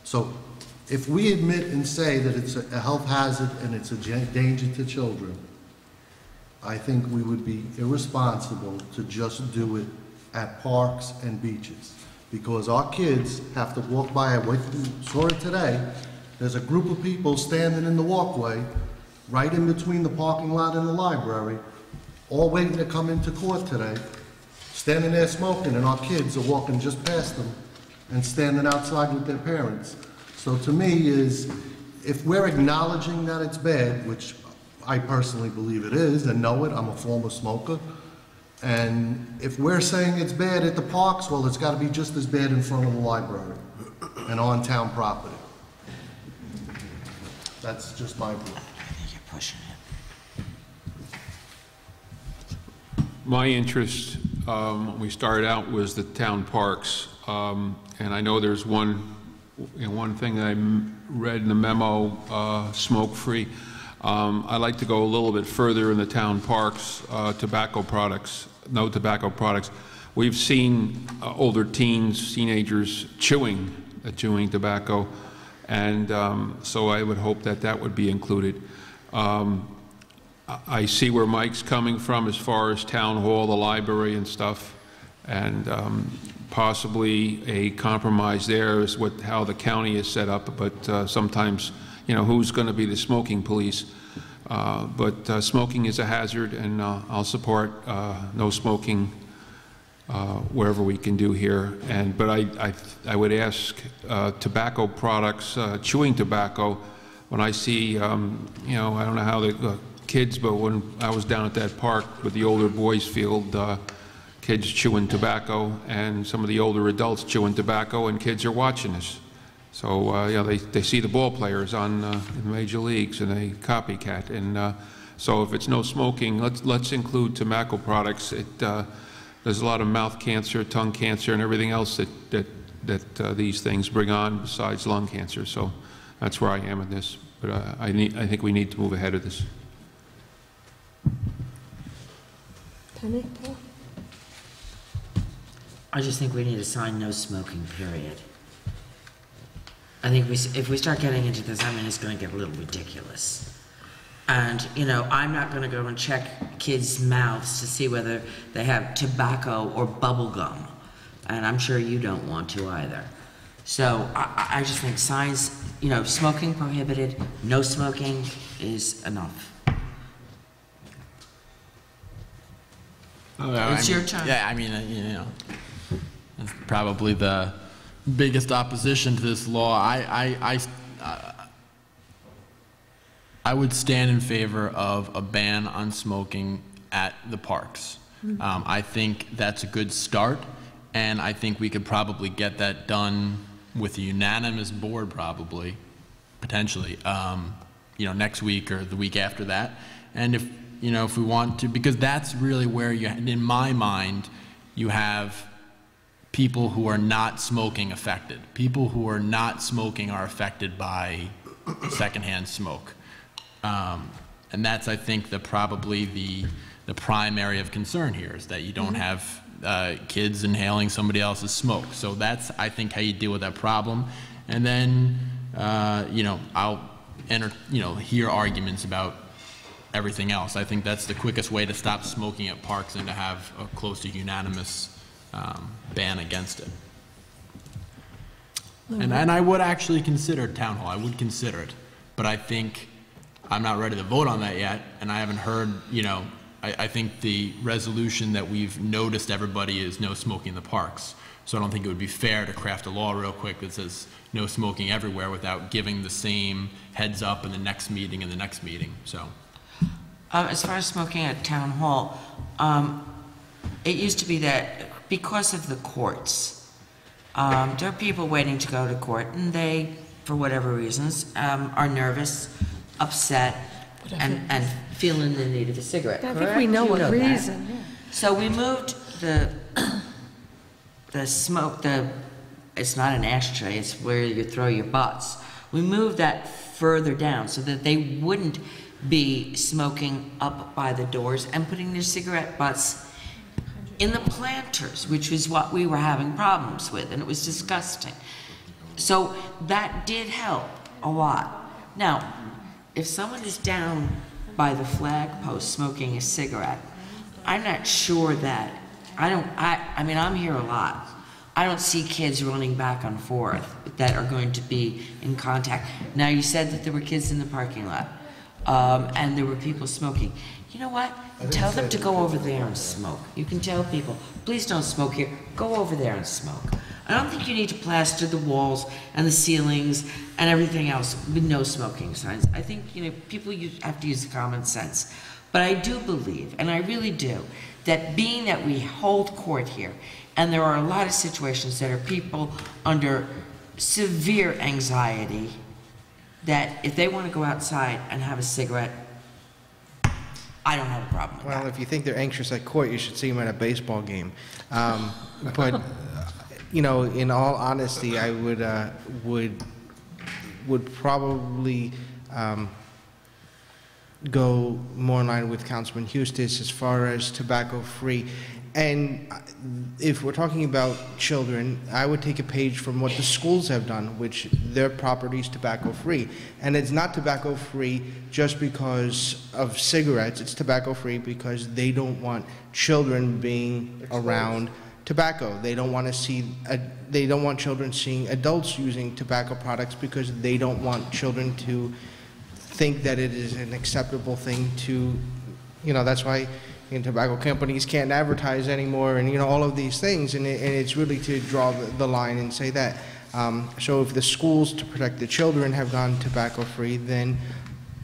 So if we admit and say that it's a health hazard and it's a danger to children, I think we would be irresponsible to just do it at parks and beaches, because our kids have to walk by. I saw it today. There's a group of people standing in the walkway right in between the parking lot and the library, all waiting to come into court today, standing there smoking, and our kids are walking just past them and standing outside with their parents. So to me is, if we're acknowledging that it's bad, which I personally believe it is and know it, I'm a former smoker, And if we're saying it's bad at the parks, well, it's got to be just as bad in front of the library and on town property. That's just my view. You're pushing it. My interest, when we started out, was the town parks. And I know there's one thing that I read in the memo, smoke-free. I'd like to go a little bit further in the town parks, tobacco products, no tobacco products. We've seen older teens, teenagers chewing tobacco, and so I would hope that that would be included. I see where Mike's coming from as far as town hall, the library and stuff, and possibly a compromise there is how the county is set up, but sometimes, you know, who's going to be the smoking police? But smoking is a hazard, and I'll support no smoking wherever we can do here. But I would ask tobacco products, chewing tobacco. When I see, you know, I don't know how the kids, but when I was down at that park with the older boys field, kids chewing tobacco, and some of the older adults chewing tobacco, and kids are watching this. So, you know, they see the ball players on in the major leagues, and they copycat. And so if it's no smoking, let's include tobacco products. There's a lot of mouth cancer, tongue cancer, and everything else that these things bring on besides lung cancer. So that's where I am in this. But I think we need to move ahead of this. Penny, Paul? I just think we need a sign, no smoking, period. I think if we start getting into this, I mean, it's going to get a little ridiculous. And, you know, I'm not going to go and check kids' mouths to see whether they have tobacco or bubble gum. And I'm sure you don't want to either. So I just think signs, you know, smoking prohibited, no smoking is enough. It's your turn. Yeah, I mean, you know, that's probably the biggest opposition to this law. I would stand in favor of a ban on smoking at the parks. I think that's a good start, and I think we could probably get that done with a unanimous board, probably, potentially, you know, next week or the week after that. And if, you know, if we want to, because that's really where you, in my mind, you have people who are not smoking affected. People who are not smoking are affected by secondhand smoke. And that's, I think, probably the prime area of concern here, is that you don't have kids inhaling somebody else's smoke. So that's, I think, how you deal with that problem. And then, you know, I'll hear arguments about everything else. I think that's the quickest way to stop smoking at parks and to have a close to unanimous ban against it. And I would actually consider town hall. I would consider it. But I think I'm not ready to vote on that yet, and I haven't heard, you know, I think the resolution that we've noticed everybody is no smoking in the parks. So I don't think it would be fair to craft a law real quick that says no smoking everywhere without giving the same heads up in the next meeting and the next meeting, so. As far as smoking at town hall, it used to be that because of the courts, there are people waiting to go to court, and they, for whatever reasons, are nervous, upset, and feeling the need of a cigarette. I think we know what reason. Yeah. So we moved the smoke, it's not an ashtray, it's where you throw your butts. We moved that further down so that they wouldn't be smoking up by the doors and putting their cigarette butts in the planters, which was what we were having problems with, and it was disgusting. So that did help a lot. Now, if someone is down by the flagpost smoking a cigarette, I'm not sure that, I mean, I'm here a lot. I don't see kids running back and forth that are going to be in contact. Now, you said that there were kids in the parking lot, and there were people smoking. You know what? Tell them to go over there and smoke. You can tell people, please don't smoke here, go over there and smoke. I don't think you need to plaster the walls and the ceilings and everything else with no smoking signs. I think, you know, people have to use common sense. But I do believe, and I really do, that being that we hold court here, and there are a lot of situations that are people under severe anxiety, that if they want to go outside and have a cigarette, I don't have a problem with Well, that. if you think they're anxious at court, you should see them at a baseball game. But, you know, in all honesty, I would probably go more in line with Councilman Hustis as far as tobacco-free. And if we're talking about children, I would take a page from what the schools have done, which their property's tobacco-free. And it's not tobacco-free just because of cigarettes. It's tobacco-free because they don't want children being around tobacco. They don't want to see, they don't want children seeing adults using tobacco products because they don't want children to think that it is an acceptable thing to, you know, that's why tobacco companies can't advertise anymore, and you know, all of these things, and it's really to draw the line and say that. So if the schools, to protect the children, have gone tobacco-free, then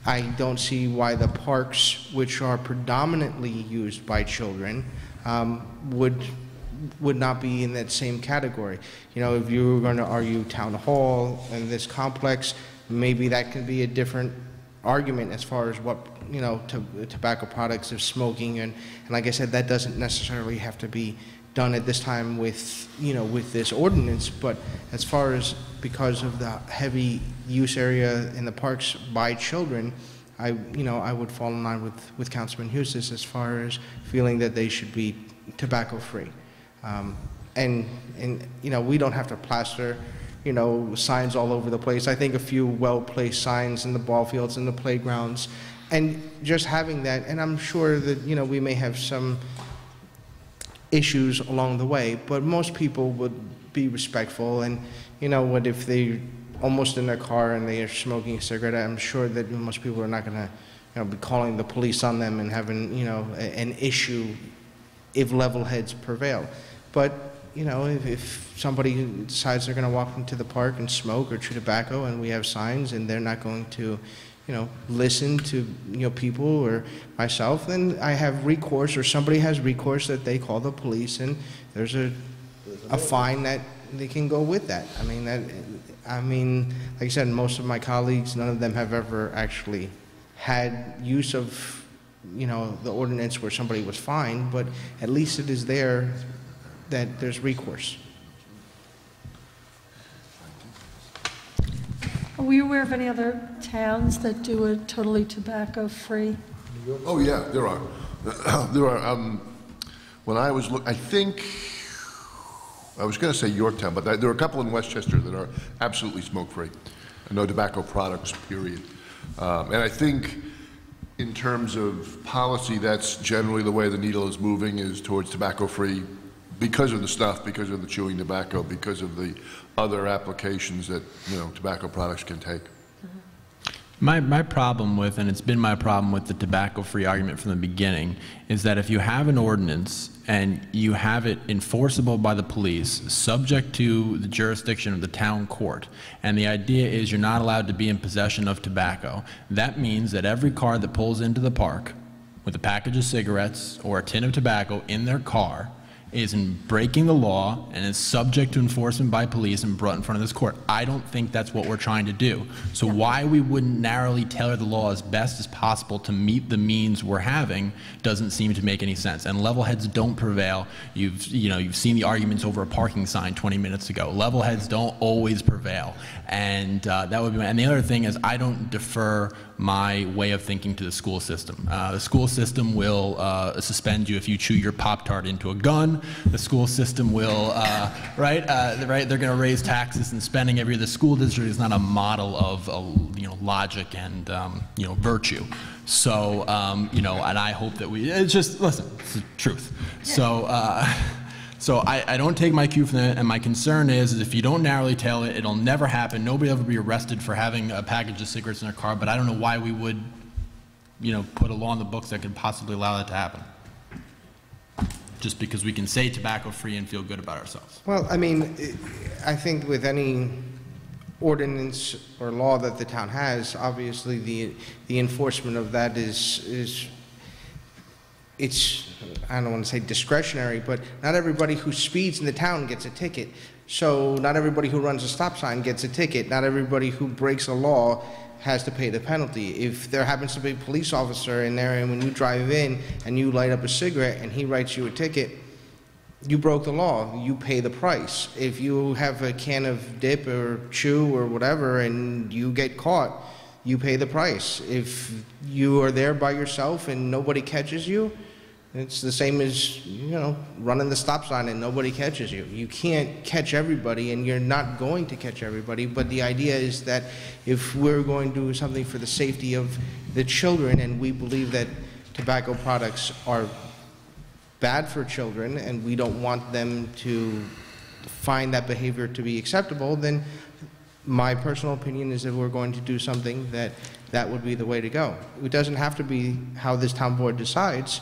I don't see why the parks, which are predominantly used by children, would not be in that same category. You know, if you were going to argue town hall and this complex, maybe that could be a different argument as far as what, you know, tobacco products of smoking, and like I said, that doesn't necessarily have to be done at this time with, you know, with this ordinance. But as far as, because of the heavy use area in the parks by children, I would fall in line with Councilman Hustis as far as feeling that they should be tobacco free. And you know, we don't have to plaster, you know, signs all over the place. I think a few well-placed signs in the ball fields and the playgrounds, and just having that, and I'm sure that, you know, we may have some issues along the way, but most people would be respectful. And you know what, if they're almost in their car and they are smoking a cigarette, I'm sure that most people are not going to, you know, be calling the police on them and having, you know, an issue if level heads prevail. But you know, if somebody decides they're going to walk into the park and smoke or chew tobacco, and we have signs, and they're not going to, you know, listen to, you know, people or myself, then I have recourse, or somebody has recourse, that they call the police, and there's a fine that they can go with that. I mean, like I said, most of my colleagues, none of them have ever actually had use of, you know, the ordinance where somebody was fined, but at least it is there that there's recourse. Are we aware of any other towns that do a totally tobacco-free? Oh, yeah, there are. There are, when I was I think, I was going to say Yorktown, but there are a couple in Westchester that are absolutely smoke-free. No tobacco products, period. And I think in terms of policy, that's generally the way the needle is moving, is towards tobacco-free, because of the stuff, because of the chewing tobacco, because of the other applications that, you know, tobacco products can take. My problem with, and it's been my problem with the tobacco-free argument from the beginning, is that if you have an ordinance and you have it enforceable by the police, subject to the jurisdiction of the town court, and the idea is you're not allowed to be in possession of tobacco, that means that every car that pulls into the park with a package of cigarettes or a tin of tobacco in their car is in breaking the law and is subject to enforcement by police and brought in front of this court. I don't think that's what we're trying to do. So why we wouldn't narrowly tailor the law as best as possible to meet the means we're having doesn't seem to make any sense. And level heads don't prevail. You've seen the arguments over a parking sign 20 minutes ago. Level heads don't always prevail. And that would be and the other thing is, I don't defer my way of thinking to the school system. The school system will suspend you if you chew your Pop-Tart into a gun. The school system will, they're going to raise taxes and spending every year. The school district is not a model of, logic and, virtue. So, and I hope that it's just, listen, it's the truth. Yeah. So I don't take my cue from that, and my concern is if you don't narrowly tail it, it'll never happen. Nobody will ever be arrested for having a package of cigarettes in their car, but I don't know why we would, put a law in the books that could possibly allow that to happen. Just because we can say tobacco-free and feel good about ourselves. Well, I mean, I think with any ordinance or law that the town has, obviously the enforcement of that is it's, I don't want to say discretionary, but not everybody who speeds in the town gets a ticket. So not everybody who runs a stop sign gets a ticket. Not everybody who breaks a law has to pay the penalty. If there happens to be a police officer in there and when you drive in and you light up a cigarette and he writes you a ticket, you broke the law, you pay the price. If you have a can of dip or chew or whatever and you get caught, you pay the price. If you are there by yourself and nobody catches you, it's the same as, you know, running the stop sign and nobody catches you. You can't catch everybody, and you're not going to catch everybody, but the idea is that if we're going to do something for the safety of the children, and we believe that tobacco products are bad for children, and we don't want them to find that behavior to be acceptable, then my personal opinion is that we're going to do something that would be the way to go. It doesn't have to be how this town board decides.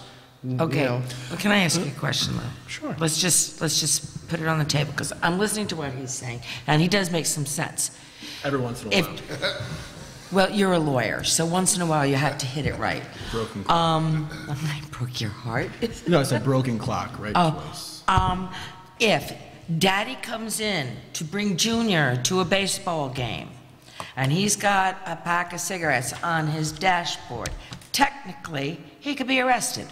Okay. You know. Well, can I ask you a question, though? Sure. Let's just put it on the table, because I'm listening to what he's saying, and he does make some sense. Every once in a while. Well, you're a lawyer, so once in a while you have to hit it right. Broken clock. I broke your heart. No, it's a broken clock, right? Oh, if Daddy comes in to bring Junior to a baseball game, and he's got a pack of cigarettes on his dashboard, technically he could be arrested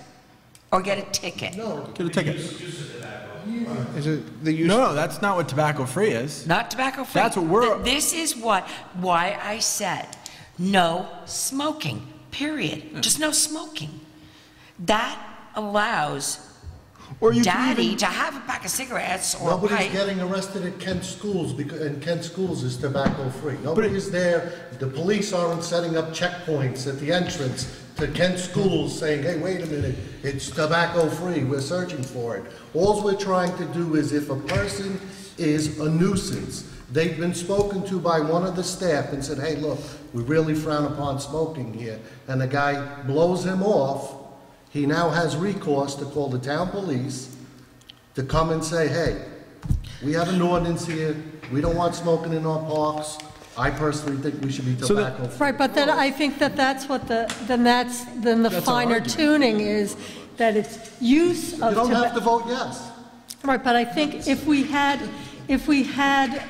or get a ticket. No. Get a ticket. Is it the use? No, that's not what tobacco-free is. Not tobacco-free. That's what we're... This is why I said no smoking, period. Just no smoking. That allows Daddy to have a pack of cigarettes or a Nobody's pipe. getting arrested at Kent Schools, and Kent Schools is tobacco-free. Nobody is there. The police aren't setting up checkpoints at the entrance to Kent Schools saying, hey, wait a minute, it's tobacco-free, we're searching for it. All we're trying to do is if a person is a nuisance, they've been spoken to by one of the staff and said, hey, look, we really frown upon smoking here, and the guy blows him off, he now has recourse to call the town police to come and say, hey, we have an ordinance here, we don't want smoking in our parks. I personally think we should be tobacco-free. Right, but then I think that's what the finer tuning is, that it's use of... You don't have to vote yes. Right, but I think if we had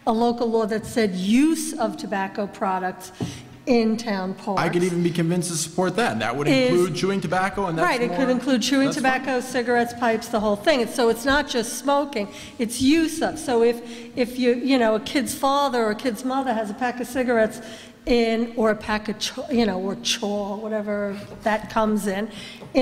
a local law that said use of tobacco products in town parks... I could even be convinced to support that. That would include chewing tobacco, and that's right, it could include chewing tobacco, cigarettes, pipes, the whole thing. So it's not just smoking, it's use of. So if a kid's father or a kid's mother has a pack of cigarettes or a pack of, or chaw, whatever that comes in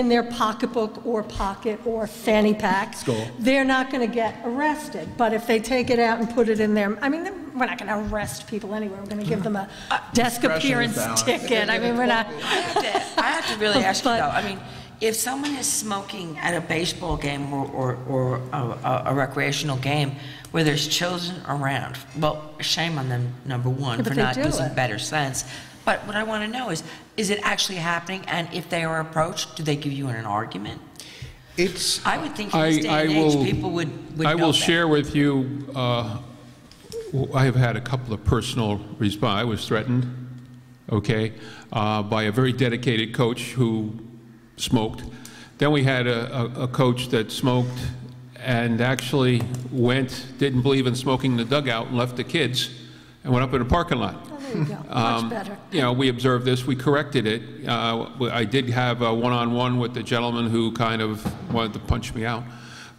their pocketbook or pocket or fanny pack, they're not going to get arrested. But if they take it out and put it in their, I mean, we're not going to arrest people anyway. We're going to give them a desk appearance ticket. I mean, we're not. I have to really ask you, though. I mean, if someone is smoking at a baseball game or a recreational game where there's children around, well, shame on them, number one, for not using better sense. But what I want to know is it actually happening? And if they are approached, do they give you an argument? I would think in this day and age, people would know I will that. share with you, I have had a couple of personal responses. I was threatened, okay, by a very dedicated coach who smoked. Then we had a coach that smoked and actually didn't believe in smoking in the dugout and left the kids and went up in a parking lot. There you go, much better. We observed this, we corrected it. I did have a one-on-one with the gentleman who kind of wanted to punch me out.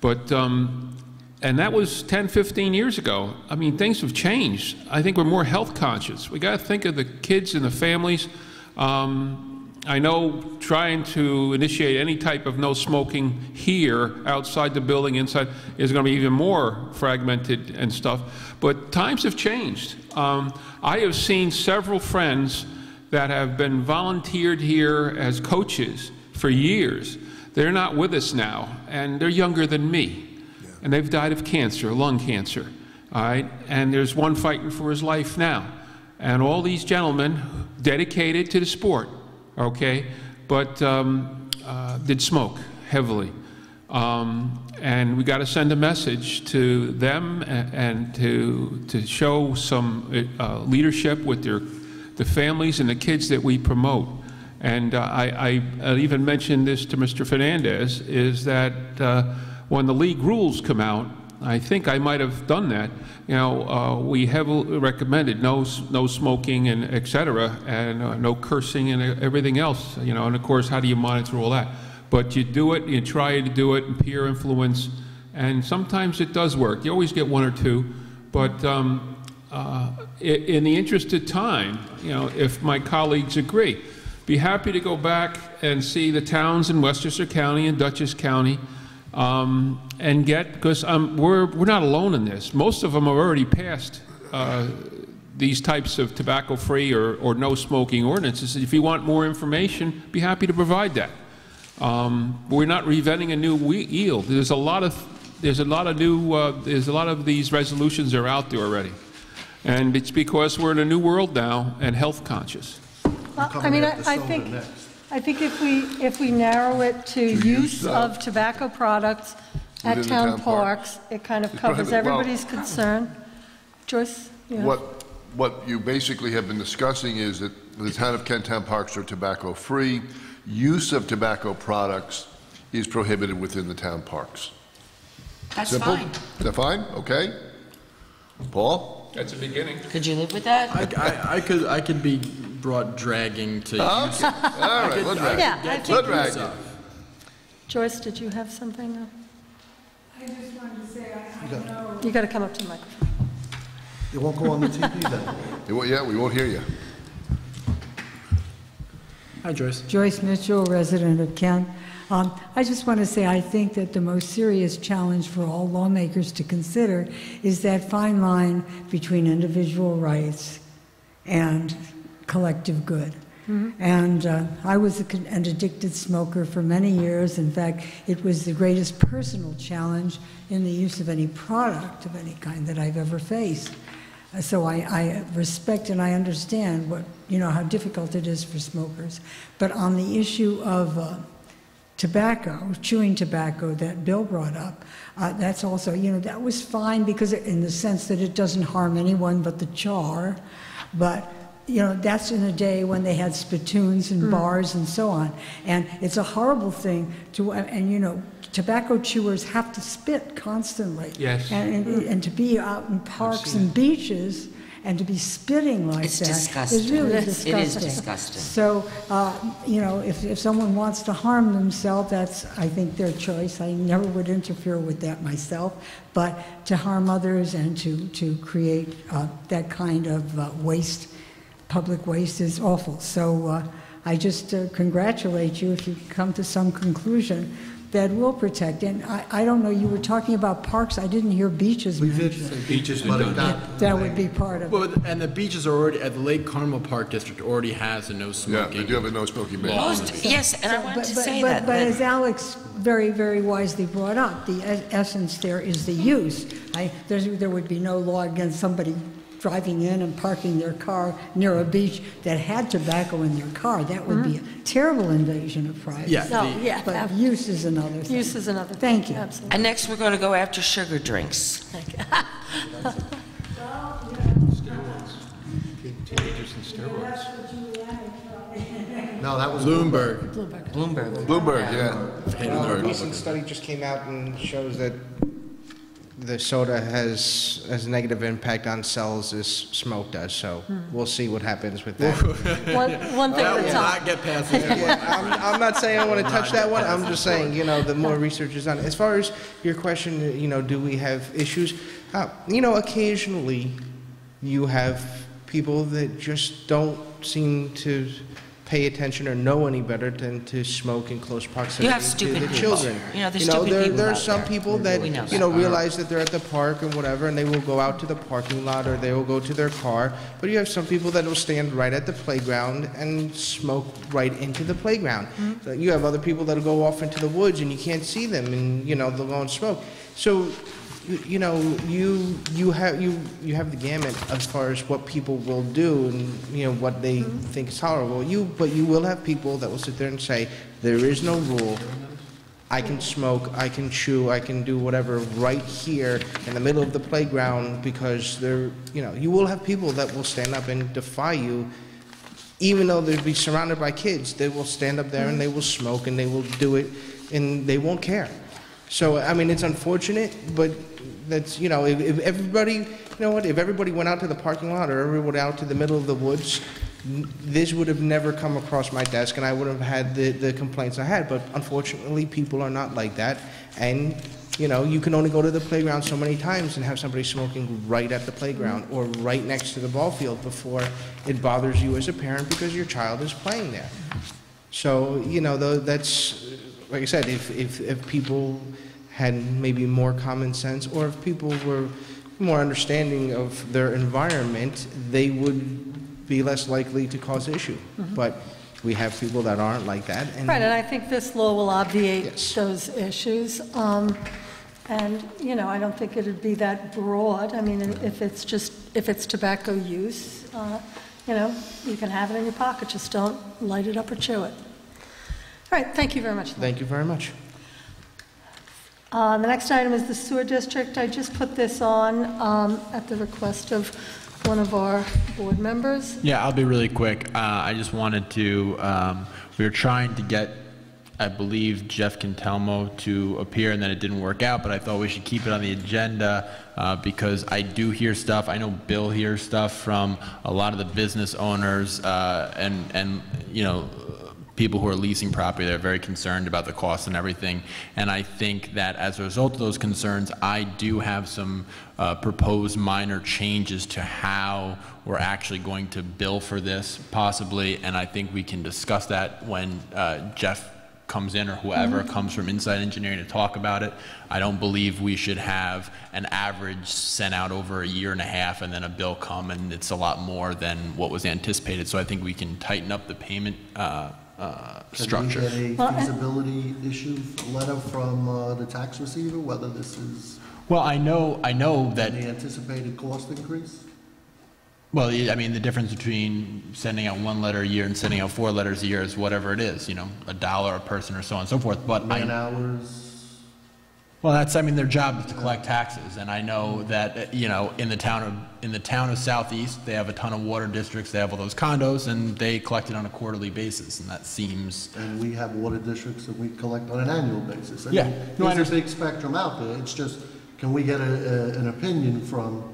But, and that was 10, 15 years ago. I mean, things have changed. I think we're more health conscious. We got to think of the kids and the families. I know trying to initiate any type of no smoking here, outside the building, inside, is going to be even more fragmented and stuff. But times have changed. I have seen several friends that have been volunteered here as coaches for years. They're not with us now, and they're younger than me. Yeah. And they've died of cancer, lung cancer. All right? And there's one fighting for his life now. And all these gentlemen dedicated to the sport, okay, but did smoke heavily. And we got to send a message to them and to show some leadership with the families and the kids that we promote. And I even mentioned this to Mr. Fernandez, is that when the league rules come out, I think I might have done that. You know, we heavily recommended no smoking and et cetera, and no cursing and everything else. You know, and of course, how do you monitor all that? But you do it, you try to do it, and peer influence, and sometimes it does work. You always get one or two, but in the interest of time, you know, if my colleagues agree, be happy to go back and see the towns in Westchester County and Dutchess County, and get, because we're not alone in this. Most of them have already passed these types of tobacco-free or no smoking ordinances. If you want more information, be happy to provide that. We're not reinventing a new wheel. There's a lot of these resolutions are out there already, and it's because we're in a new world now and health conscious. Well, I mean, I think if we narrow it to use of tobacco products at town parks, it kind of covers everybody's concern. Joyce? Yeah. What you basically have been discussing is that the town of Kent town parks are tobacco-free. Use of tobacco products is prohibited within the town parks. That's Simple? fine. Is that fine? Okay. Paul? That's a beginning. Could you live with that? I could be brought dragging to use. All right, we'll drag. Yeah, I think We'll drag you. Joyce, did you have something? I just wanted to say, I know. You got to come up to the microphone. It won't go on the TV then. Yeah, we won't hear you. Hi, Joyce. Joyce Mitchell, resident of Kent. I just want to say I think that the most serious challenge for all lawmakers to consider is that fine line between individual rights and collective good. Mm-hmm. And I was an addicted smoker for many years. In fact, it was the greatest personal challenge in the use of any product of any kind that I've ever faced. So I respect and I understand how difficult it is for smokers. But on the issue of tobacco, chewing tobacco that Bill brought up, that's also, that was fine because in the sense that it doesn't harm anyone but the char. But that's in a day when they had spittoons and bars and so on. And it's a horrible thing tobacco chewers have to spit constantly. Yes. And to be out in parks and beaches and to be spitting like It's that disgusting. is really disgusting. It is disgusting. So, if someone wants to harm themselves, that's, I think, their choice. I never would interfere with that myself. But to harm others and to create that kind of waste, public waste, is awful. So I just congratulate you if you come to some conclusion that will protect. And I don't know, you were talking about parks. I didn't hear beaches mentioned. Beaches but that would be part of it. And the beaches are already, at the Lake Carmel Park District already has a no smoking. Yeah, they do have a no smoking ban. Yes, and I wanted to say but that. as Alex very, very wisely brought up, the essence there is the use. There would be no law against somebody driving in and parking their car near a beach that had tobacco in their car. That would be a terrible invasion of privacy. Yeah. But use is another thing. Use is another thing. Thank you. Absolutely. And next, we're going to go after sugar drinks. Teenagers and steroids. No, that was Bloomberg. Bloomberg, yeah. A recent study just came out and shows that the soda has as a negative impact on cells as smoke does. So we'll see what happens with that. One thing at a time. Not get past this one. I'm not saying I want to touch that one. I'm just saying, the more research is done. As far as your question, do we have issues? Occasionally you have people that just don't seem to pay attention or know any better than to smoke in close proximity You have to stupid the people. children. There's stupid people there are out some there. people that We know that. realize that they're at the park and whatever, and they will go out to the parking lot or they will go to their car. But you have some people that will stand right at the playground and smoke right into the playground. So you have other people that will go off into the woods and you can't see them, and they'll go and smoke. So you have the gamut as far as what people will do and what they think is tolerable. But you will have people that will sit there and say there is no rule. I can smoke, I can chew, I can do whatever right here in the middle of the playground because you will have people that will stand up and defy you even though they'd be surrounded by kids, they will stand up there and they will smoke and they will do it and they won't care. So, I mean, it's unfortunate, but that's, you know, if everybody, you know what, if everybody went out to the parking lot or everybody out to the middle of the woods, this would have never come across my desk and I would have had the complaints I had. But unfortunately, people are not like that. And, you know, you can only go to the playground so many times and have somebody smoking right at the playground or right next to the ball field before it bothers you as a parent because your child is playing there. So, you know, that's, like I said, if people had maybe more common sense or if people were more understanding of their environment, they would be less likely to cause issue. But we have people that aren't like that. And right, and I think this law will obviate those issues. And, you know, I don't think it'd be that broad. I mean, if it's tobacco use, you know, you can have it in your pocket, just don't light it up or chew it. All right, thank you very much. Thank you very much. The next item is the sewer district. I just put this on at the request of one of our board members. Yeah, I'll be really quick. I just wanted to, we were trying to get, I believe, Jeff Cantelmo to appear, and then it didn't work out, but I thought we should keep it on the agenda because I do hear stuff. I know Bill hears stuff from a lot of the business owners and you know, people who are leasing property. They're very concerned about the costs and everything. And I think that as a result of those concerns, I do have some proposed minor changes to how we're actually going to bill for this, possibly. And I think we can discuss that when Jeff comes in or whoever comes from Inside Engineering to talk about it. I don't believe we should have an average sent out over a year and a half and then a bill come and it's a lot more than what was anticipated. So I think we can tighten up the payment structure. Can we get a feasibility issue letter from the tax receiver, whether this is well, I know that the anticipated cost increase? Well, I mean, the difference between sending out one letter a year and sending out 4 letters a year is whatever it is, you know, $1 a person or so on and so forth. But man hours. Well, that's, I mean, their job is to collect taxes, and I know that, you know, in the town of Southeast, they have a ton of water districts, they have all those condos, and they collect it on a quarterly basis, and that seems. And we have water districts that we collect on an annual basis. I Yeah, mean, no, I there's a big spectrum out there. It's just, can we get an opinion from?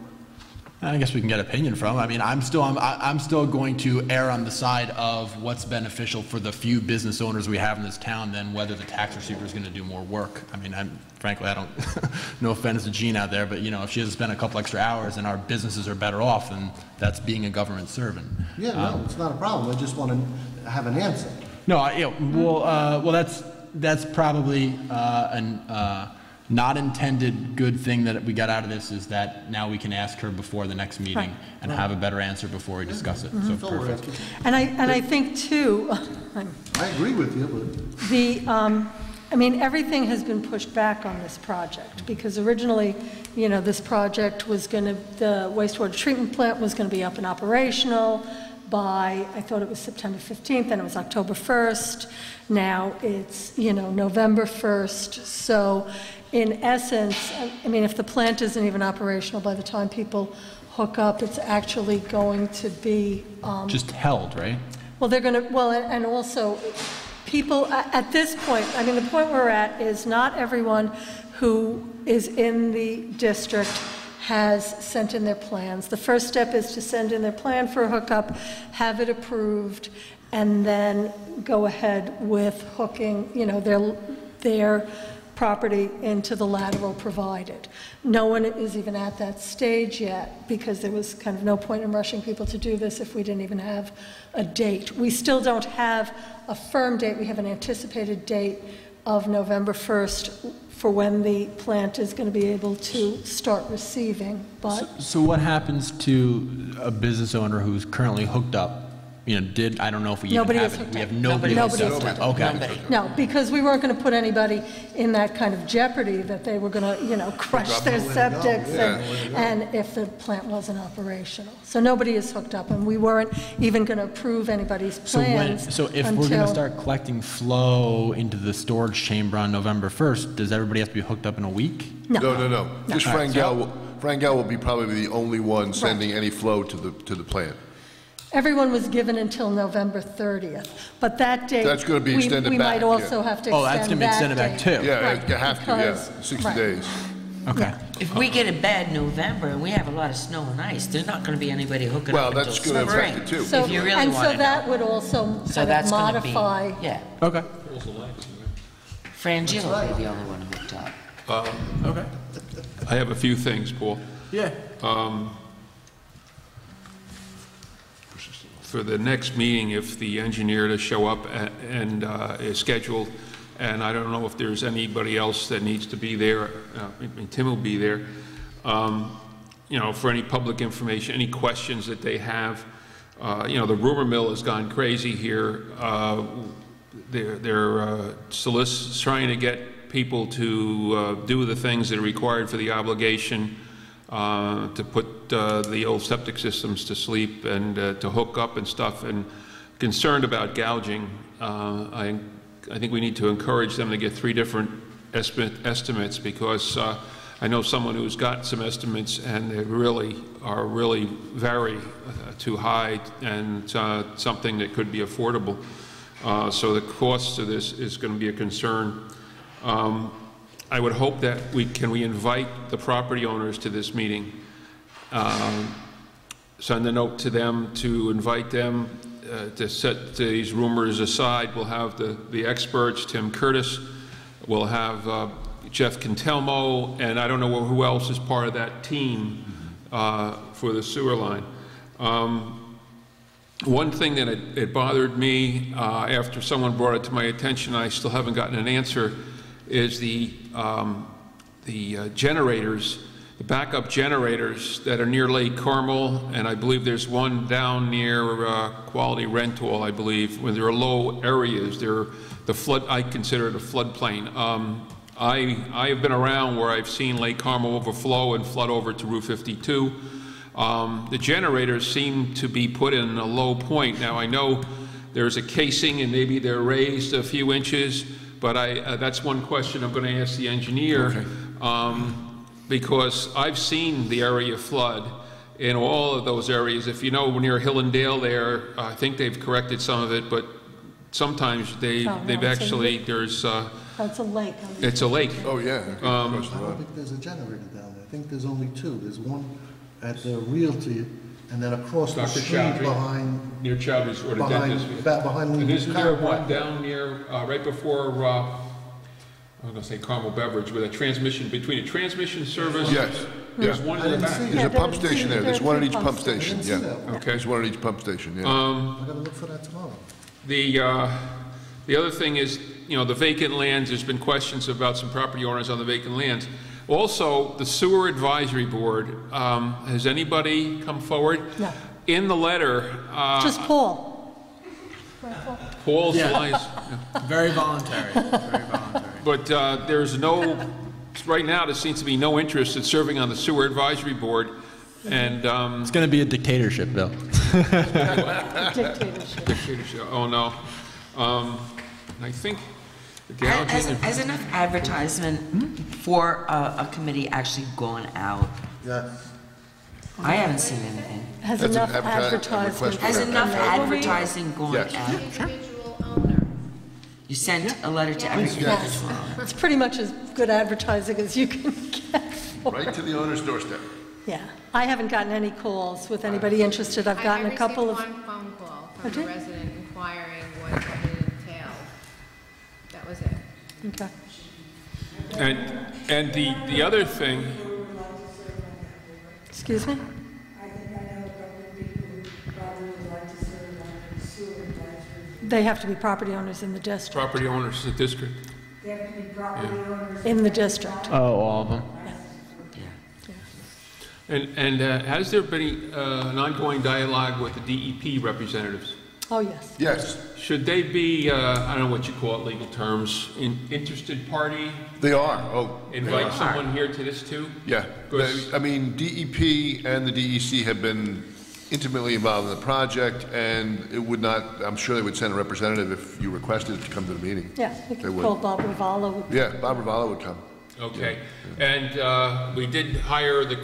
I guess we can get opinion from. I mean, I'm still going to err on the side of what's beneficial for the few business owners we have in this town than whether the tax receiver is going to do more work. I mean, frankly, I don't, no offense to Jean out there, but you know, if she has to spend a couple extra hours and our businesses are better off, then that's being a government servant. Yeah, no, it's not a problem. I just want to have an answer. No, you know, well, that's probably not intended good thing that we got out of this is that now we can ask her before the next meeting and have a better answer before we discuss it. So perfect. And I think too. I agree with you, but I mean, everything has been pushed back on this project because originally, you know, this project was going to, the wastewater treatment plant was going to be up and operational by, I thought it was September 15th, then it was October 1st. Now it's, you know, November 1st. So in essence, I mean, if the plant isn't even operational by the time people hook up, it's actually going to be just held, right? Well, they're going to, well, and also people at this point, I mean, the point we're at is not everyone who is in the district has sent in their plans. The first step is to send in their plan for a hookup, have it approved, and then go ahead with hooking, you know, their property into the lateral provided. No one is even at that stage yet because there was kind of no point in rushing people to do this if we didn't even have a date. We still don't have a firm date. We have an anticipated date of November 1st for when the plant is going to be able to start receiving. But so what happens to a business owner who's currently hooked up? You know, I don't know if we even have it. We have nobody. Nobody is hooked up. Okay. No, because we weren't going to put anybody in that kind of jeopardy that they were going to, you know, crush their septics and if the plant wasn't operational. So nobody is hooked up, and we weren't even going to approve anybody's plans. So if we're going to start collecting flow into the storage chamber on November 1st, does everybody have to be hooked up in a week? No. Just Frank Gal will be probably the only one sending any flow to the plant. Everyone was given until November 30th, but that date. That's gonna be extended We back, might also yeah. have to Oh, that's extend gonna be that extended back date. too. Yeah, Right, you have to, yeah, because- 60 right. days. Okay. If we get a bad November and we have a lot of snow and ice, there's not going to be anybody hooking Well, up until that's gonna affect spring. it too. So, If you really and want so to that know. would also So kind of that's going to be, modify. yeah. Okay. Frangina will be the only one hooked up. Okay. I have a few things, Paul. Yeah. For the next meeting, if the engineer to show up and is scheduled, and I don't know if there's anybody else that needs to be there, I mean, Tim will be there, you know, for any public information, any questions that they have. You know, the rumor mill has gone crazy here. They're trying to get people to do the things that are required for the obligation to put the old septic systems to sleep and to hook up and stuff, and concerned about gouging. I think we need to encourage them to get 3 different estimates, because I know someone who's got some estimates and they really very too high, and something that could be affordable. So the cost of this is going to be a concern. I would hope that we invite the property owners to this meeting. Send a note to them to invite them to set these rumors aside. We'll have the experts, Tim Curtis, we'll have Jeff Cantelmo, and I don't know who else is part of that team for the sewer line. One thing that it bothered me after someone brought it to my attention, I still haven't gotten an answer, is the generators, the backup generators that are near Lake Carmel, and I believe there's one down near Quality Rental, I believe, where there are low areas. They're the flood, I consider it a floodplain. I have been around where I've seen Lake Carmel overflow and flood over to Route 52. The generators seem to be put in a low point. Now, I know there's a casing and maybe they're raised a few inches, but that's one question I'm going to ask the engineer, because I've seen the area flood in all of those areas. If you know, near Hillendale there, I think they've corrected some of it, but sometimes they've actually, there's... That's a lake. It's a lake. Oh, yeah. I don't think there's a generator down there. I think there's only 2. There's one at the Realty, and then across the Dr. street Chowdhury, behind... near Chowdhury's, or the behind, dentist. behind And Lee's isn't there one down near, right before, I was going to say Carmel Beverage, with a transmission, between a transmission service? Yes. There's Yeah. one in the back. There's a pump station there. There's one at each pump station, yeah. Okay. There's one at each pump station, yeah. I gotta look for that tomorrow. The other thing is, you know, the vacant lands, there's been questions about some property owners on the vacant lands. Also, the Sewer Advisory Board, has anybody come forward? No. In the letter... Just Paul. Paul's lines. Very voluntary. Very voluntary. But there's no, right now, there seems to be no interest in serving on the Sewer Advisory Board, and... It's going to be a dictatorship, Bill. Dictatorship. Oh, no. I think the gouging... Has enough advertisement for a committee actually gone out? Yes. I haven't seen anything. Has That's an enough advertisement. advertisement. Has enough advertising gone Yes. out? Individual owner. You sent a letter to every individual owner. It's pretty much as good advertising as you can get for Right to the owner's doorstep. Yeah. I haven't gotten any calls with anybody interested. I've gotten a couple of... I received one phone call Oh, from a did? resident inquiring what it entailed. That was it. Okay. And the other thing... Excuse me? I think I know a couple of people who probably would like to serve on the sewer advisory. They have to be property owners in the district. Property owners in the district. They have to be property owners. In the district. Oh, all of them? And has there been an ongoing dialogue with the DEP representatives? Oh, yes. Yes. Should they be, I don't know what you call it, legal terms, interested party? They are. Oh, Invite someone here to this too? yeah. Because- I mean, DEP and the DEC have been intimately involved in the project, and it would not, I'm sure they would send a representative if you requested it to come to the meeting. Yeah, you They could would. call Bob Ravallo. Yeah, Bob Ravallo would come. Okay. And we did hire the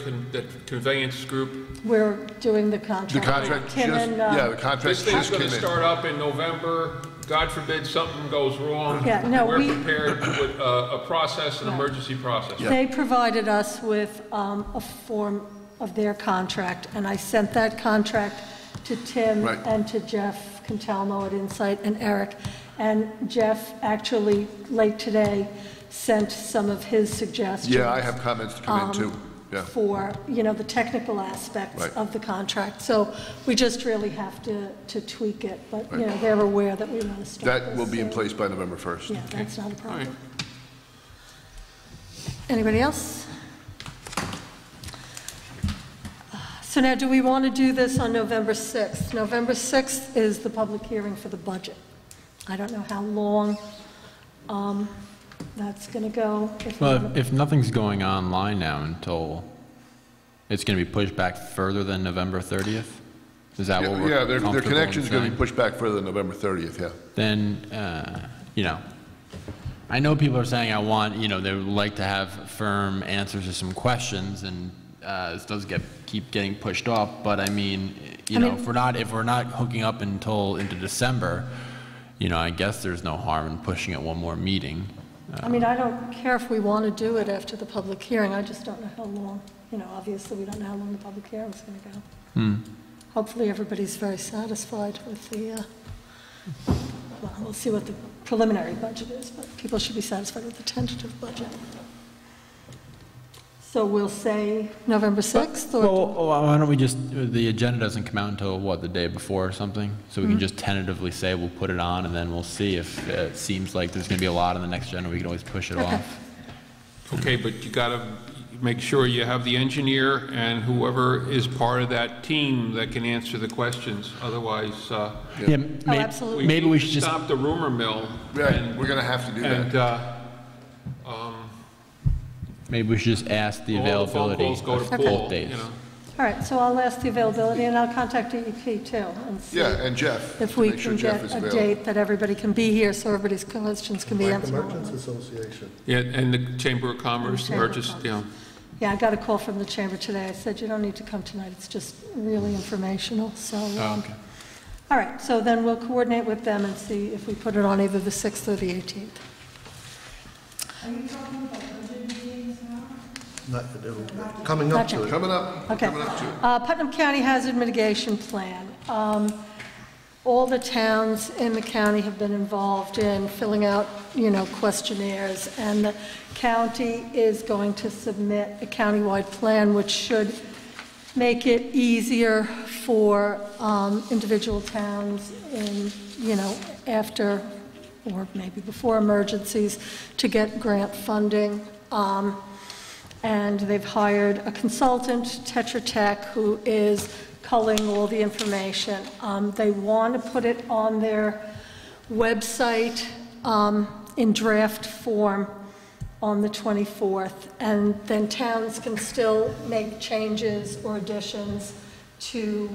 conveyance group. We're doing the contract. The contract Tim just, and, yeah, the contract This thing's just going came to in. start up in November. God forbid something goes wrong. Yeah, no, We're we- prepared with a process, an Right. emergency process. They provided us with a form of their contract, and I sent that contract to Tim Right. and to Jeff Contalmo at Insight and Eric. And Jeff actually, late today, sent some of his suggestions. Yeah, I have comments to come in too, yeah. For, the technical aspects Right. of the contract. So we just really have to tweak it, but, Right. they're aware that we want to start That will this be in soon. place by November 1st. Yeah, that's not a problem. Anybody else? So now, do we want to do this on November 6th? November 6th is the public hearing for the budget. I don't know how long that's going to go. Well, if nothing's going online now until, it's going to be pushed back further than November 30th? Is that what we're Yeah, their comfortable in connection's going to saying? be pushed back further than November 30th, yeah. Then, I know people are saying they would like to have firm answers to some questions, and this does keep getting pushed off, but I mean, if we're not hooking up into December, I guess there's no harm in pushing it one more meeting. I don't care if we want to do it after the public hearing, I just don't know how long. Obviously, we don't know how long the public hearing's going to go. Hopefully, everybody's very satisfied with the, well, we'll see what the preliminary budget is, but people should be satisfied with the tentative budget. So we'll say November 6th? Well, why don't we the agenda doesn't come out until, the day before or something? So we can just tentatively say we'll put it on, and then we'll see if it seems like there's going to be a lot on the next agenda, we can always push it off. Okay, but you got to make sure you have the engineer and whoever is part of that team that can answer the questions. Otherwise, absolutely. Maybe we should just stop the rumor mill. Right, we're going to have to do that. maybe we should just ask the All the phone availability calls go to of Paul, both days. All right, so I'll ask the availability, and I'll contact DEP too, and see Yeah, and Jeff. if to we make sure can Jeff get is a available. date that everybody can be here, so everybody's questions can be Like answered. the Merchants Association. Yeah, and the Chamber of Commerce, Chamber or of just, Commerce. Yeah, I got a call from the chamber today. I said, you don't need to come tonight, it's just really informational, so. Okay. All right, so then we'll coordinate with them and see if we put it on either the 6th or the 18th. Are you talking about budget meetings now? Coming up to it. Coming up, Okay. coming up to it. Putnam County Hazard Mitigation Plan. All the towns in the county have been involved in filling out, questionnaires, and the county is going to submit a countywide plan, which should make it easier for individual towns in, after or maybe before emergencies to get grant funding. And they've hired a consultant, Tetra Tech, who is culling all the information. They want to put it on their website in draft form on the 24th, and then towns can still make changes or additions to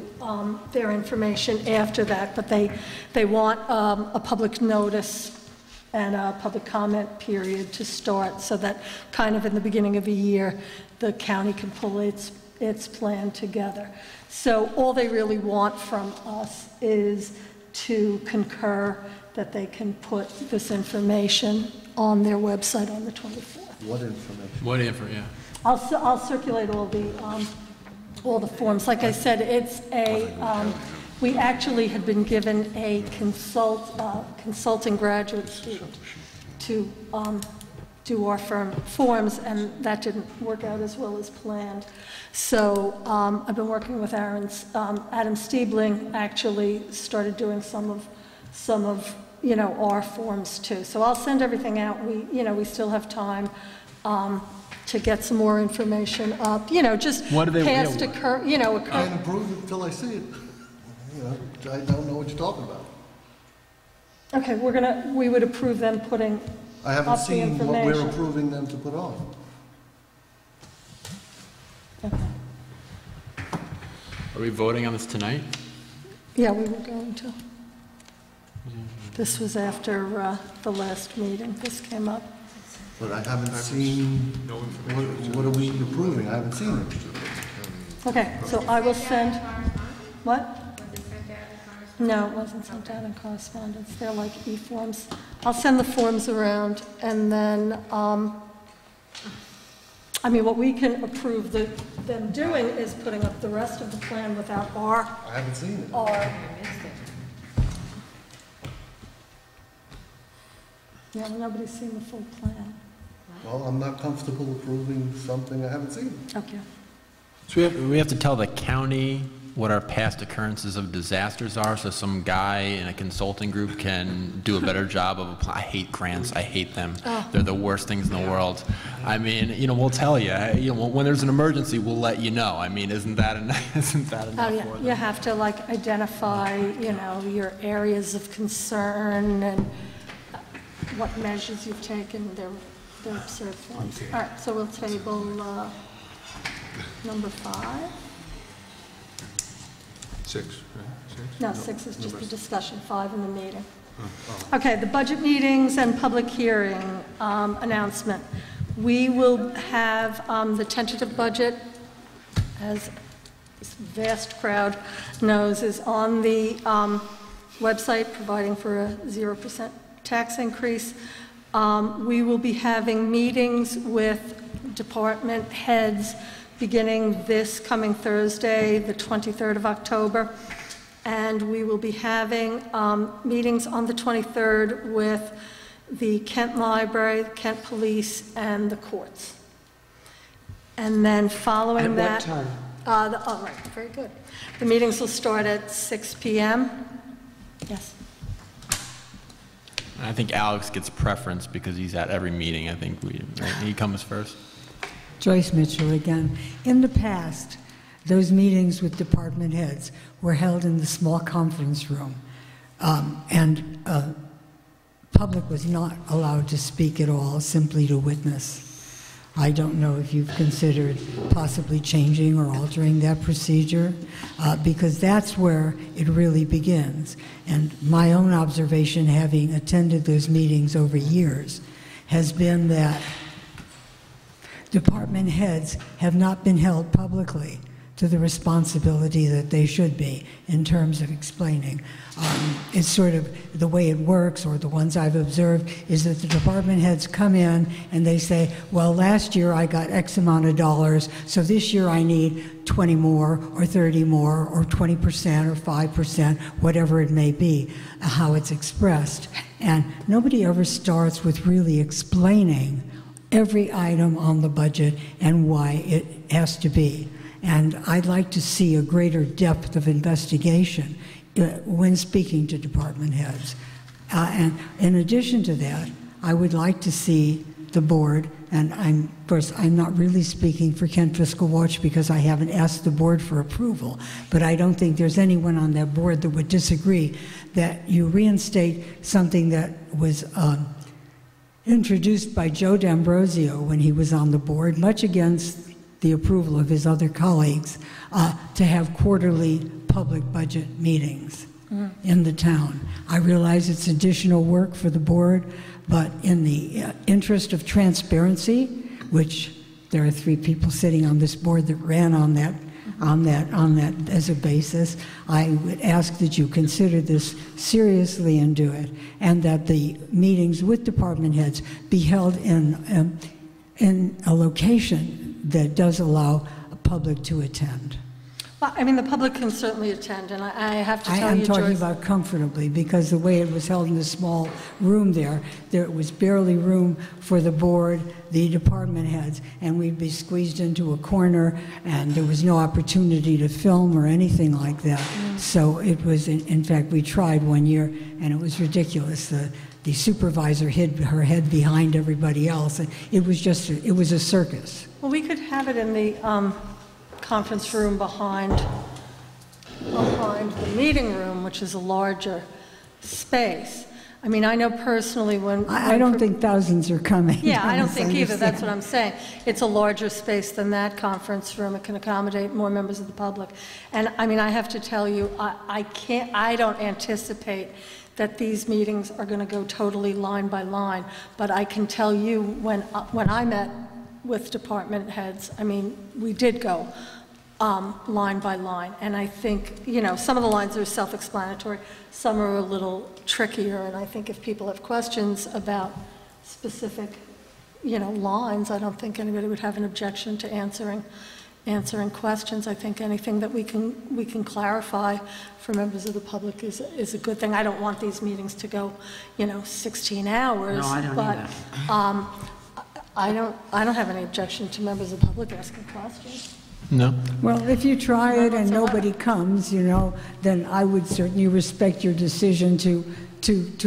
their information after that, but they want a public notice and a public comment period to start, so that kind of in the beginning of the year, the county can pull its plan together. So all they really want from us is to concur that they can put this information on their website on the 24th. What information? What info, yeah. I'll circulate all the forms. Like I said, it's we actually had been given a consulting graduate student to do our forms, and that didn't work out as well as planned. So I've been working with Adam Stiebling, actually started doing some of our forms too. So I'll send everything out. We still have time to get some more information up. Just What do they- past yeah, a curve. I can't approve it until I see it. I don't know what you're talking about. Okay, we would approve them putting I haven't up the seen what we're information. approving them to put on. Are we voting on this tonight? Yeah, we were going to. This was after the last meeting. This came up. But I haven't seen, what are we approving? I haven't seen it. Okay, so I will send, what? Was it sent out in correspondence? No, it wasn't sent out in correspondence. They're like e-forms. I'll send the forms around, and then, I mean, what we can approve them doing is putting up the rest of the plan without I haven't seen it. Yeah, well, nobody's seen the full plan. Well, I'm not comfortable approving something I haven't seen. Okay. So we have to tell the county what our past occurrences of disasters are, so some guy in a consulting group can do a better job of I hate grants. I hate them. Oh. They're the worst things in the world. I mean, we'll tell you. When there's an emergency, we'll let you know. I mean, isn't that enough? Isn't that enough? Oh, yeah, for them? you have to like identify, your areas of concern and what measures you've taken, they're absurd forms. All right, so we'll table number 5. 6, right? 6? No, 6 is just the discussion, 5 in the meeting. Okay, the budget meetings and public hearing announcement. We will have the tentative budget, as this vast crowd knows, is on the website, providing for a 0% tax increase. We will be having meetings with department heads beginning this coming Thursday, the 23rd of October. And we will be having meetings on the 23rd with the Kent Library, the Kent Police, and the courts. And then following that... At what time? Oh, right, very good. The meetings will start at 6 p.m. Yes. I think Alex gets preference because he's at every meeting. I think he comes first. Joyce Mitchell again. In the past, those meetings with department heads were held in the small conference room, and public was not allowed to speak at all, simply to witness. I don't know if you've considered possibly changing or altering that procedure, because that's where it really begins. And my own observation, having attended those meetings over years, has been that department heads have not been held publicly to the responsibility that they should be in terms of explaining. It's sort of the way it works, or the ones I've observed, is that the department heads come in and they say, well, last year I got X amount of dollars, so this year I need 20 more, or 30 more, or 20%, or 5%, whatever it may be, how it's expressed. And nobody ever starts with really explaining every item on the budget and why it has to be. And I'd like to see a greater depth of investigation when speaking to department heads. And in addition to that, I would like to see the board, and of course, I'm not really speaking for Kent Fiscal Watch because I haven't asked the board for approval, but I don't think there's anyone on that board that would disagree that you reinstate something that was introduced by Joe D'Ambrosio when he was on the board, much against the approval of his other colleagues, to have quarterly public budget meetings in the town. I realize it's additional work for the board, but in the interest of transparency, which there are 3 people sitting on this board that ran on that as a basis, I would ask that you consider this seriously and do it, and that the meetings with department heads be held in a location that does allow the public to attend. Well, I mean, the public can certainly attend, and I have to tell you, I'm talking Joyce, about comfortably, because the way it was held in the small room there was barely room for the board, the department heads, and we'd be squeezed into a corner, and there was no opportunity to film or anything like that. So it was, in fact, we tried one year, and it was ridiculous. The supervisor hid her head behind everybody else, and it was a circus. well, we could have it in the conference room behind the meeting room, which is a larger space. I mean, I know personally when... I don't think thousands are coming. Yeah, I don't think either, that's understand. what I'm saying. It's a larger space than that conference room, it can accommodate more members of the public. And, I mean, I have to tell you, I don't anticipate that these meetings are going to go totally line by line, but I can tell you, when I met with department heads, I mean, we did go line by line, and I think, you know, some of the lines are self-explanatory, some are a little trickier, and I think if people have questions about specific, you know, lines, I don't think anybody would have an objection to answering questions. I think anything that we can clarify for members of the public is a good thing. I don't want these meetings to go, you know, 16 hours. No, I don't but, either. I don't have any objection to members of the public asking questions. No. Well, if you try it and nobody comes, you know, then I would certainly respect your decision to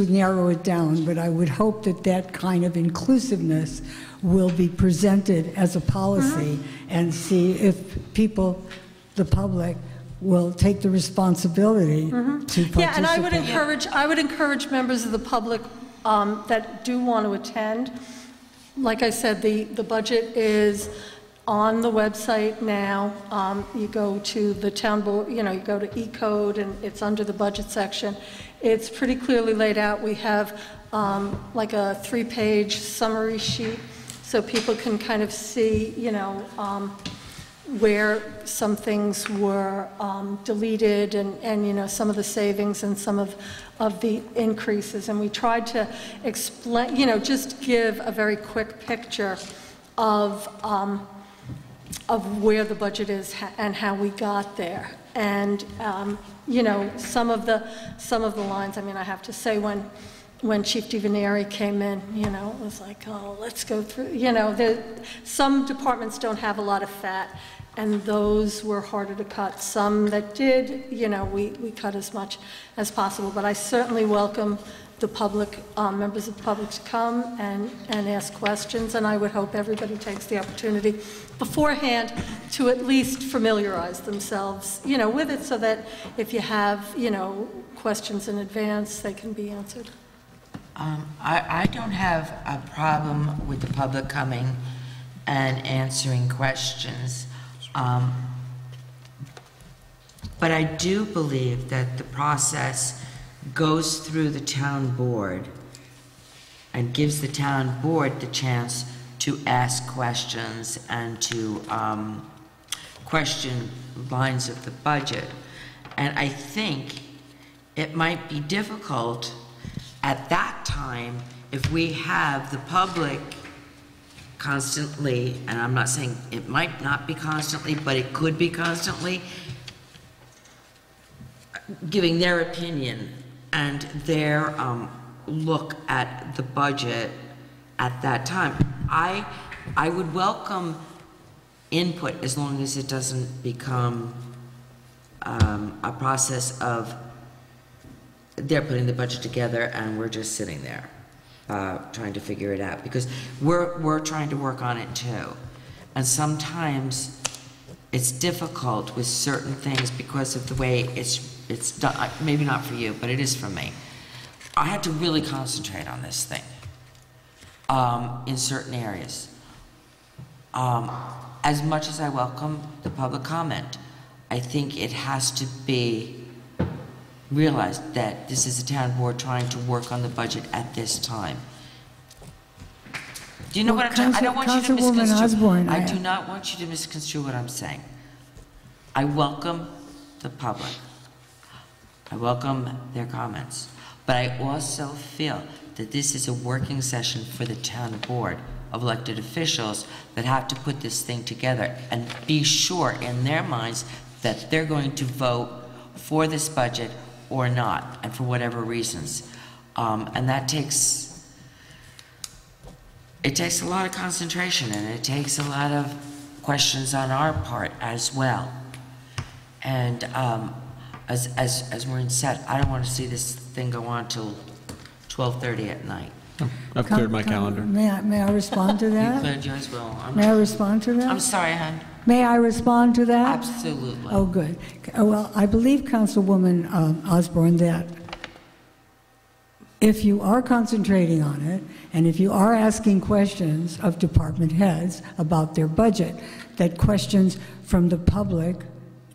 narrow it down, but I would hope that that kind of inclusiveness will be presented as a policy and see if people, the public, will take the responsibility to participate. Yeah, and I would encourage members of the public that do want to attend. Like I said, the budget is on the website now. You go to the town board, you know, you go to E-code and it's under the budget section. It's pretty clearly laid out. We have like a 3-page summary sheet so people can kind of see, you know, where some things were deleted and, you know, some of the savings and some of the increases. And we tried to explain, you know, just give a very quick picture of where the budget is and how we got there. And, you know, some of the lines, I mean, I have to say, when Chief DiVenere came in, you know, it was like, oh, let's go through, you know, some departments don't have a lot of fat, and those were harder to cut. Some that did, you know, we cut as much as possible. But I certainly welcome the public, members of the public to come and ask questions, and I would hope everybody takes the opportunity beforehand to at least familiarize themselves, you know, with it, so that if you have, you know, questions in advance, they can be answered. I don't have a problem with the public coming and answering questions, but I do believe that the process goes through the town board and gives the town board the chance to ask questions and to question lines of the budget. And I think it might be difficult at that time if we have the public constantly, and I'm not saying it might not be constantly, but it could be constantly, giving their opinion and their look at the budget at that time. I would welcome input as long as it doesn't become a process of they're putting the budget together and we're just sitting there trying to figure it out, because we're trying to work on it too. And sometimes it's difficult with certain things because of the way it's done. Maybe not for you, but it is for me. I had to really concentrate on this thing in certain areas. As much as I welcome the public comment, I think it has to be realized that this is a town board trying to work on the budget at this time. Do you know what I'm saying? I don't want you to misconstrue. Osborne, I do not want you to misconstrue what I'm saying. I welcome the public. I welcome their comments. But I also feel that this is a working session for the town board of elected officials that have to put this thing together and be sure in their minds that they're going to vote for this budget or not, and for whatever reasons. And that takes a lot of concentration, and it takes a lot of questions on our part as well. And as Maureen said, I don't want to see this thing go on till 12:30 at night. I've cleared my calendar. May I respond to that? You cleared yours, well. May I respond to that? I'm sorry, hon. May I respond to that? Absolutely. Oh, good. Well, I believe, Councilwoman Osborne, that if you are concentrating on it, and if you are asking questions of department heads about their budget, that questions from the public,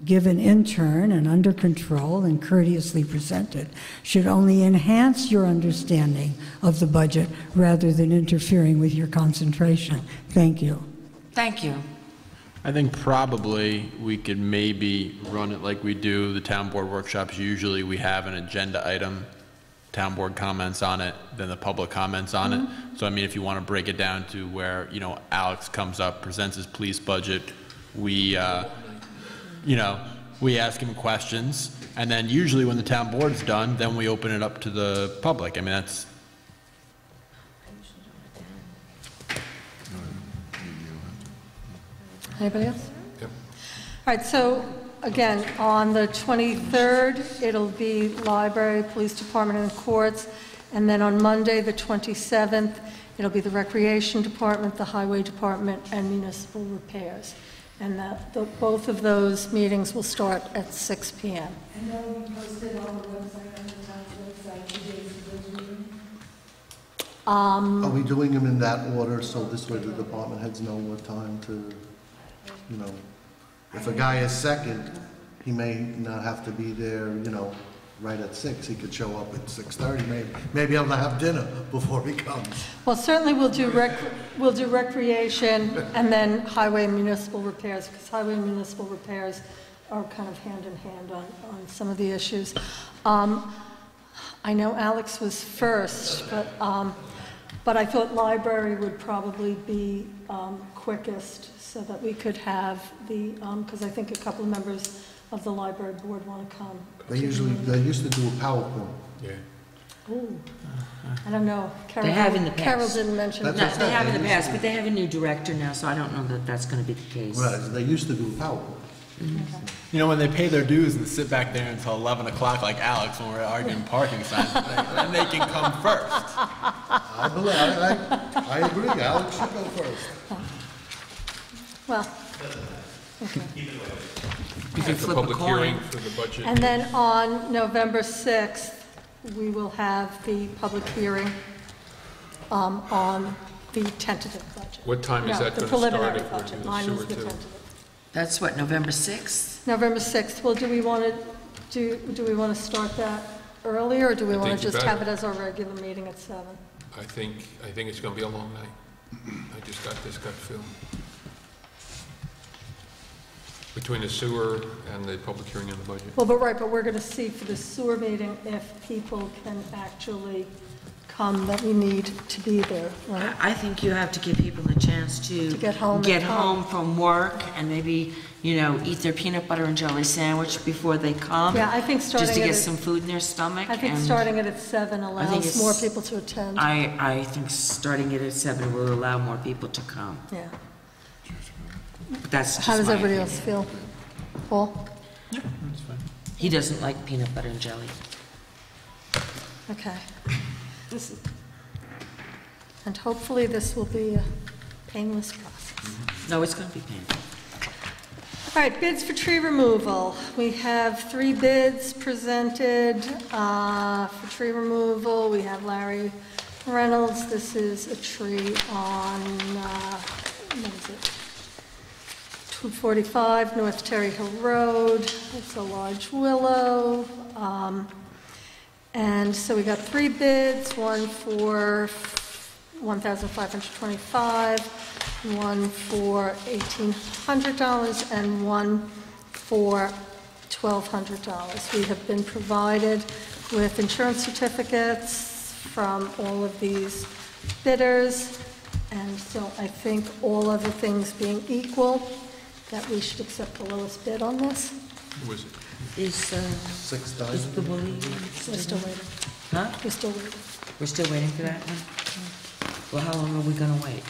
given in turn and under control and courteously presented, should only enhance your understanding of the budget rather than interfering with your concentration. Thank you. Thank you. I think probably we could maybe run it like we do the town board workshops. Usually we have an agenda item, town board comments on it, then the public comments on it. So I mean, if you want to break it down to where, you know, Alex comes up, presents his police budget, we, you know, we ask him questions, and then usually when the town board's done, then we open it up to the public. I mean, that's. Anybody else? Yep. All right, so again, on the 23rd, it'll be library, police department, and courts. And then on Monday, the 27th, it'll be the recreation department, the highway department, and municipal repairs. And both of those meetings will start at 6 p.m. And that will be posted on the website, on the town's website, the days of those meetings? Are we doing them in that order, so this way the department heads know what time to, you know, if a guy is second, he may not have to be there, you know, right at 6. He could show up at 6:30, maybe able to have dinner before he comes. Well, certainly we'll do recreation and then highway and municipal repairs, because highway and municipal repairs are kind of hand in hand on some of the issues. I know Alex was first, but I thought library would probably be quickest, so that we could have the, because I think a couple of members of the library board want to come. They used to do a PowerPoint. Yeah. Ooh, I don't know. Carol, They have in the past. Carol didn't mention No, that. they have in the past, but they have a new director now, so I don't know that that's going to be the case. Right, they used to do a PowerPoint. You know, when they pay their dues and sit back there until 11 o'clock like Alex when we're arguing parking signs, then they can come first. I agree, Alex should go first. Well, okay. Is it the Flip a public coin. hearing for the budget? And then on November 6th, we will have the public hearing on the tentative budget. What time is No, that the going to start preliminary if we're budget. doing the Mine sewer is the too? tentative. That's what, November 6th? November 6th. Well, do we want to start that earlier, or do we I want think to you just have it better. as our regular meeting at 7? I think it's going to be a long night. I just got this gut feeling. Between the sewer and the public hearing on the budget. Well, but we're going to see for the sewer meeting if people can actually come that we need to be there, right? I think you have to give people a chance to get home and get come. home from work and maybe, you know, eat their peanut butter and jelly sandwich before they come. Yeah, I think Just starting to get at some food in their stomach. I think and starting it at 7 allows more people to attend. I think starting it at 7 will allow more people to come. Yeah. But that's just How does my everybody opinion. else feel? Paul? He doesn't like peanut butter and jelly. Okay. And hopefully this will be a painless process. No, it's going to be painful. All right, bids for tree removal. We have 3 bids presented for tree removal. We have Larry Reynolds. This is a tree on, what is it? 245 North Terry Hill Road. It's a large willow. And so we got 3 bids, one for $1,525, one for $1,800, and one for $1,200. We have been provided with insurance certificates from all of these bidders, and so I think all other things being equal, that we should accept the lowest bid on this. Who was it? Is $6,000. the Woolly? We're still waiting. Huh? We're still waiting. We're still waiting for that one? Well, how long are we going to wait?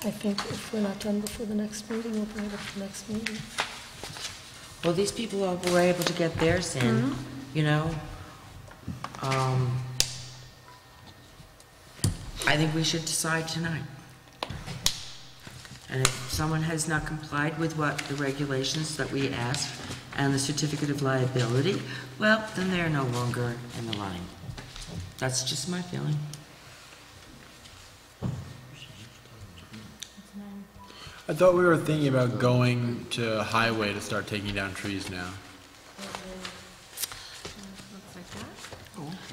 I think if we're not done before the next meeting, we'll bring it up to the next meeting. Well, these people were able to get theirs in, you know. I think we should decide tonight. And if someone has not complied with what the regulations that we asked, and the certificate of liability, well, then they're no longer in the running. That's just my feeling. I thought we were thinking about going to highway to start taking down trees now.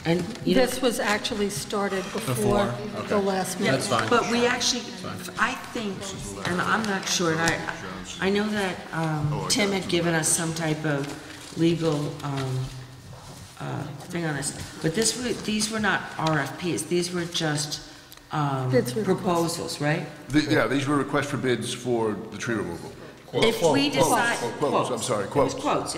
And you know, This was actually started before Okay. the last meeting. That's fine. but we actually, I think, and I'm not sure, and I know that Tim had given us some type of legal thing on this, but these were not RFPs, these were just proposals, right? Yeah, these were requests for bids for the tree removal. If we decide. Quotes, I'm sorry, It quotes. was quotes.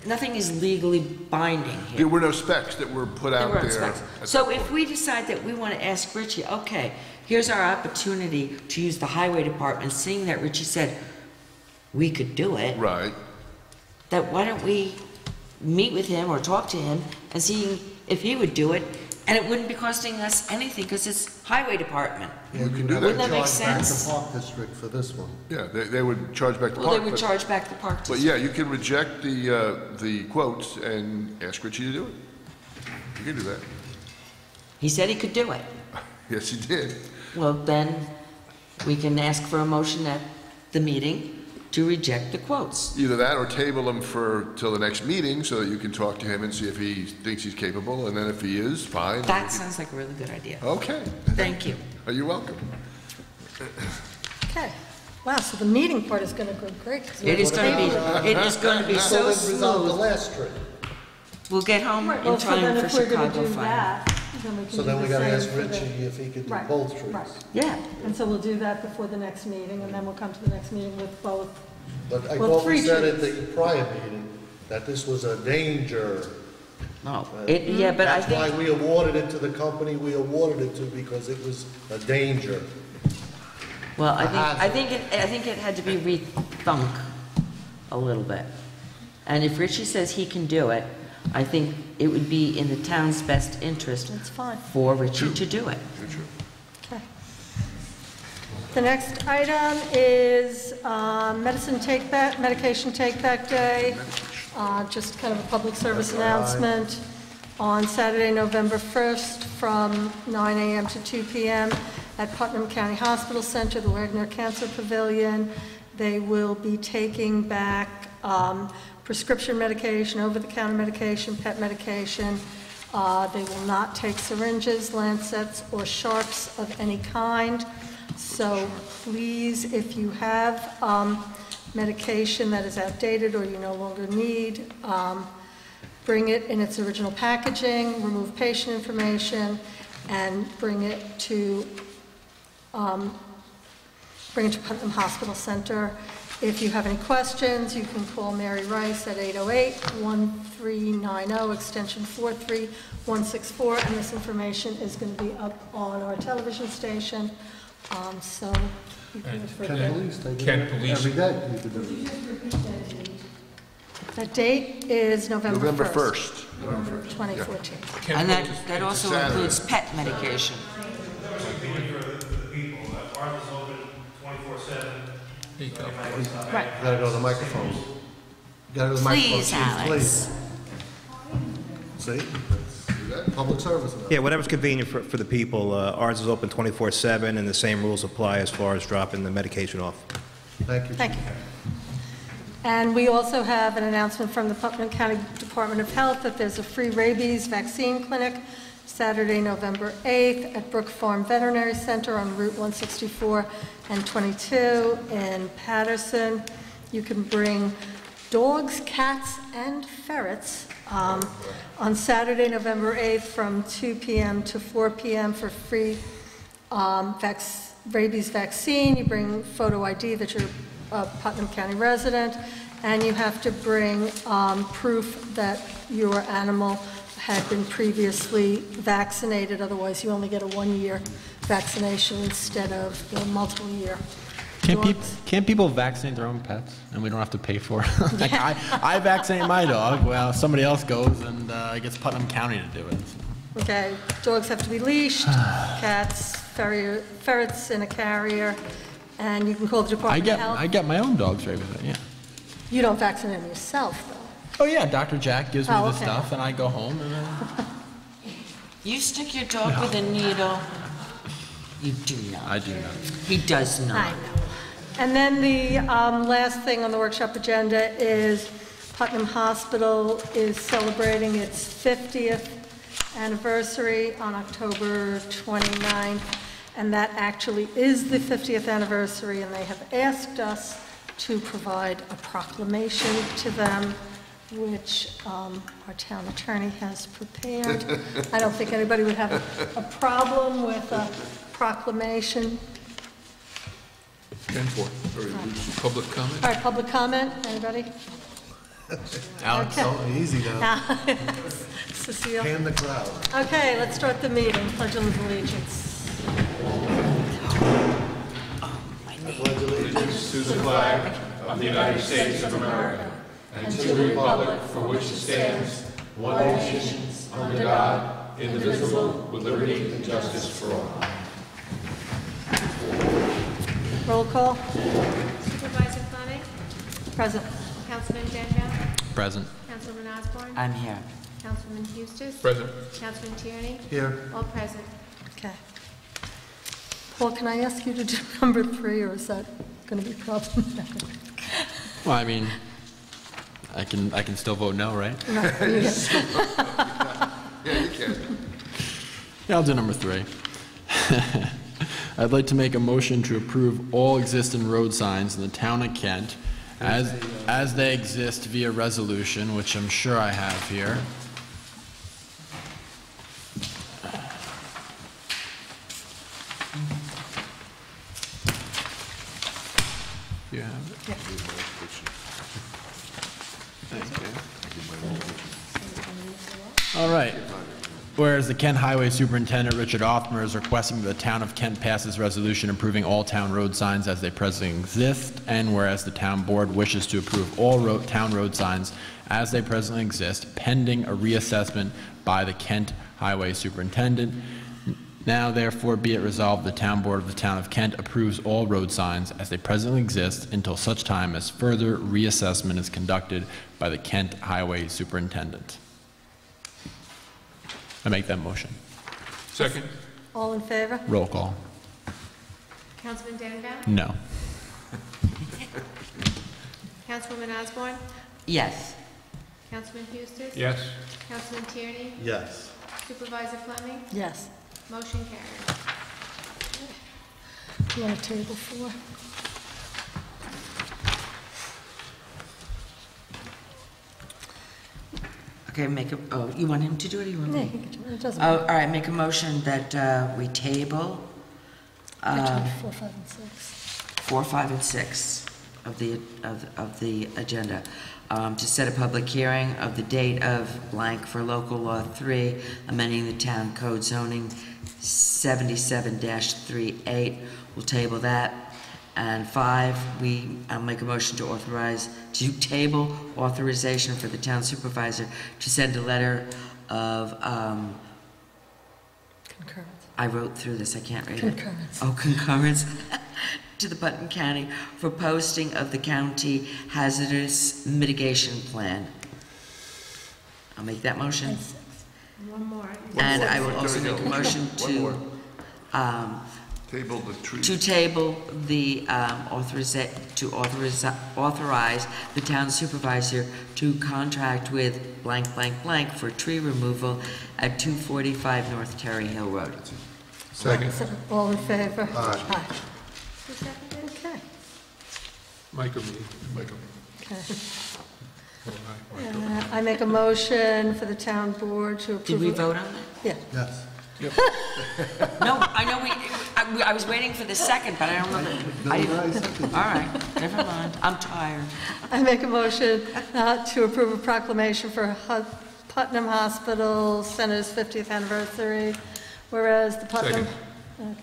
Nothing is legally binding here. There were no specs that were put out There were there. specs. So if we decide that we want to ask Richie, okay, here's our opportunity to use the highway department, seeing that Richie said we could do it. Right. That why don't we meet with him or talk to him and see if he would do it, and it wouldn't be costing us anything because it's highway department. You can do that. Wouldn't that make Charge back sense? the Park District for this one. Yeah, they would charge back the Well, park. they would but- charge back the park But district. yeah, you can reject the quotes and ask Richie to do it. You can do that. He said he could do it. Yes, he did. Well, then we can ask for a motion at the meeting to reject the quotes. Either that or table them till the next meeting so that you can talk to him and see if he thinks he's capable, and then if he is, fine. That sounds like a really good idea. Okay. Thank you. You're welcome. Okay. Wow, so the meeting part is going to go great. 'cause It is going to be, it is going to be so Resolve the smooth. last tree. We'll get home Right, in well, so time then for if we're going Chicago to do Fire. that, then we can So do then the we gotta same ask for the- Richie if he could do Right, both trees. right. Yeah. And so we'll do that before the next meeting, and then we'll come to the next meeting with both. But I Well, thought we 3 said at trees. the prior meeting that this was a danger. No, yeah, but I That's why think, we awarded it to the company we awarded it to, because it was a danger. well, I hazard. think it had to be rethunk a little bit. And if Richie says he can do it, I think it would be in the town's best interest That's fine. for Richie to do it. Okay. The next item is medication take-back day. Just kind of a public service announcement. On Saturday, November 1st, from 9 a.m. to 2 p.m. at Putnam County Hospital Center, the Wagner Cancer Pavilion. They will be taking back prescription medication, over-the-counter medication, pet medication. They will not take syringes, lancets, or sharps of any kind. So please, if you have medication that is outdated or you no longer need, bring it in its original packaging, remove patient information, and bring it to Putnam Hospital Center. If you have any questions, you can call Mary Rice at 808-1390, extension 43164, and this information is going to be up on our television station. So you can refer Can to police, they do Can it police- every day. You could do it. That date is November 1st. November 1st. 2014. And that also Saturday. includes pet medication. Ours is open 24/7. Right. You gotta go to the microphone. You gotta go to the microphone. Please, Alex. See? Public service. Yeah, whatever's convenient for the people. Ours is open 24/7, and the same rules apply as far as dropping the medication off. Thank you. Thank you. And we also have an announcement from the Putnam County Department of Health that there's a free rabies vaccine clinic Saturday, November 8th at Brook Farm Veterinary Center on Route 164 and 22 in Patterson. You can bring dogs, cats, and ferrets on Saturday, November 8th from 2 p.m. to 4 p.m. for free rabies vaccine. You bring photo ID that you're a Putnam County resident, and you have to bring proof that your animal had been previously vaccinated. Otherwise, you only get a 1-year vaccination instead of multiple-year. Can't people vaccinate their own pets and we don't have to pay for it? Like I vaccinate my dog. Well, somebody else goes and gets Putnam County to do it. Okay, dogs have to be leashed, cats, ferrets in a carrier, and you can call the Department of Health. I get my own dogs right with it. Yeah. You don't vaccinate yourself, though. Oh yeah, Dr. Jack gives me Oh, the okay. stuff, and I go home and then. You stick your dog with a needle. You do not. I do not. He does not. I know. And then the last thing on the workshop agenda is Putnam Hospital is celebrating its 50th anniversary on October 29th, and that actually is the 50th anniversary, and they have asked us to provide a proclamation to them, which our town attorney has prepared. I don't think anybody would have a problem with a proclamation. 10-4. Public comment? All right, public comment, anybody? Alex, Okay. oh, easy now. Cecile? Pan the crowd. Okay, let's start the meeting. Pledge of allegiance. Pledge allegiance to the flag of the United States of America and to the republic for which it stands, one nation, under God, indivisible, with liberty and justice for all. Roll call. Supervisor Fleming? Present. Councilman Deschamps? Present. Councilman Osborne? I'm here. Councilman Eustace? Present. Councilman Tierney? Here. All present. Okay. Paul, can I ask you to do number 3, or is that going to be problematic? Well, I mean, I can still vote no, right? No, you get- Yeah, you can. Yeah, I'll do number 3. I'd like to make a motion to approve all existing road signs in the town of Kent as they exist via resolution, which I'm sure I have here. You have it? All right. Whereas the Kent Highway Superintendent Richard Othmer is requesting that the town of Kent passes resolution approving all town road signs as they presently exist, and whereas the town board wishes to approve all town road signs as they presently exist, pending a reassessment by the Kent Highway Superintendent. Now therefore be it resolved, the town board of the town of Kent approves all road signs as they presently exist until such time as further reassessment is conducted by the Kent Highway Superintendent. I make that motion. Second? All in favor? Roll call. Councilman Deschamps? No. Councilwoman Osborne? Yes. Councilman Eustace? Yes. Councilman Tierney? Yes. Supervisor Fleming? Yes. Motion carries. You want a table 4? Okay, oh, you want him to do it, or you want Yeah, me? he can do it. It doesn't Oh, matter. all right, make a motion that we table Actually, 4, 5, and 6. 4, 5, and 6 of the agenda, to set a public hearing of the date of blank for local law 3, amending the town code zoning 77-38. We'll table that. And 5, I'll make a motion to table authorization for the town supervisor to send a letter of, Concurrence. I wrote through this, I can't read it. Concurrence. Oh, concurrence to the Putnam County for posting of the county hazardous mitigation plan. I'll make that motion. One more. And I will also make a motion to, Table the tree. to table the, authorize the town supervisor to contract with blank, blank, blank for tree removal at 245 North Terry Hill Road. Second. All in favor? Aye. Who seconded? Okay. Mike or me? Michael. Okay. Oh, aye, Mike. I make a motion for the town board to approve. Did we vote on that? Yeah. Yes. No, I know I was waiting for the second, but I don't know that. I didn't. All right, never mind. I'm tired. I make a motion to approve a proclamation for Putnam Hospital Center's 50th anniversary, whereas the Putnam... Second. Okay.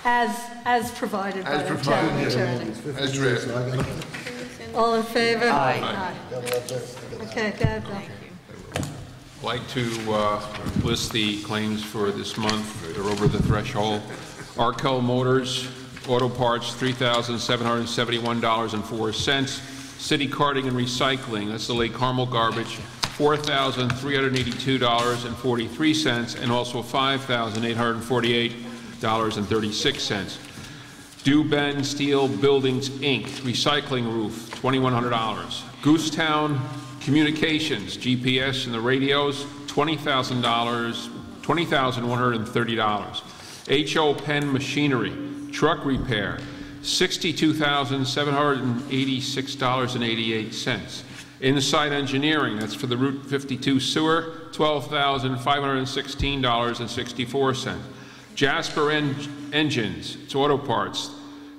As provided by the town attorney. As read. All in favor? Aye. Aye. Okay, go ahead, Bill. I'd like to list the claims for this month. They're over the threshold. Arkel Motors, Auto Parts, $3,771.04. City Carting and Recycling, that's the Lake Carmel garbage, $4,382.43, and also $5,848.36. Dubin Steel Buildings, Inc., recycling roof, $2,100. Goosetown Communications, GPS and the radios, $20,130. H.O. Penn Machinery, truck repair, $62,786.88. Inside Engineering, that's for the Route 52 sewer, $12,516.64. Jasper Engines, it's auto parts,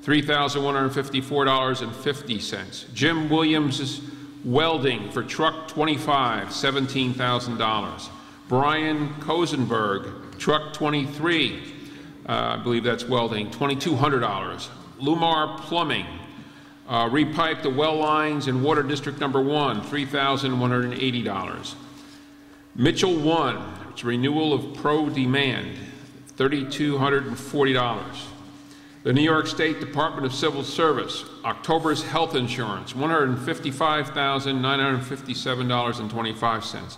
$3,154.50. Jim Williams' Welding for truck 25, $17,000. Brian Kosenberg, truck 23, I believe that's welding, $2,200. Lumar Plumbing, repipe the well lines in Water District Number 1, $3,180. Mitchell 1, it's renewal of Pro Demand, $3,240. The New York State Department of Civil Service, October's health insurance, $155,957.25.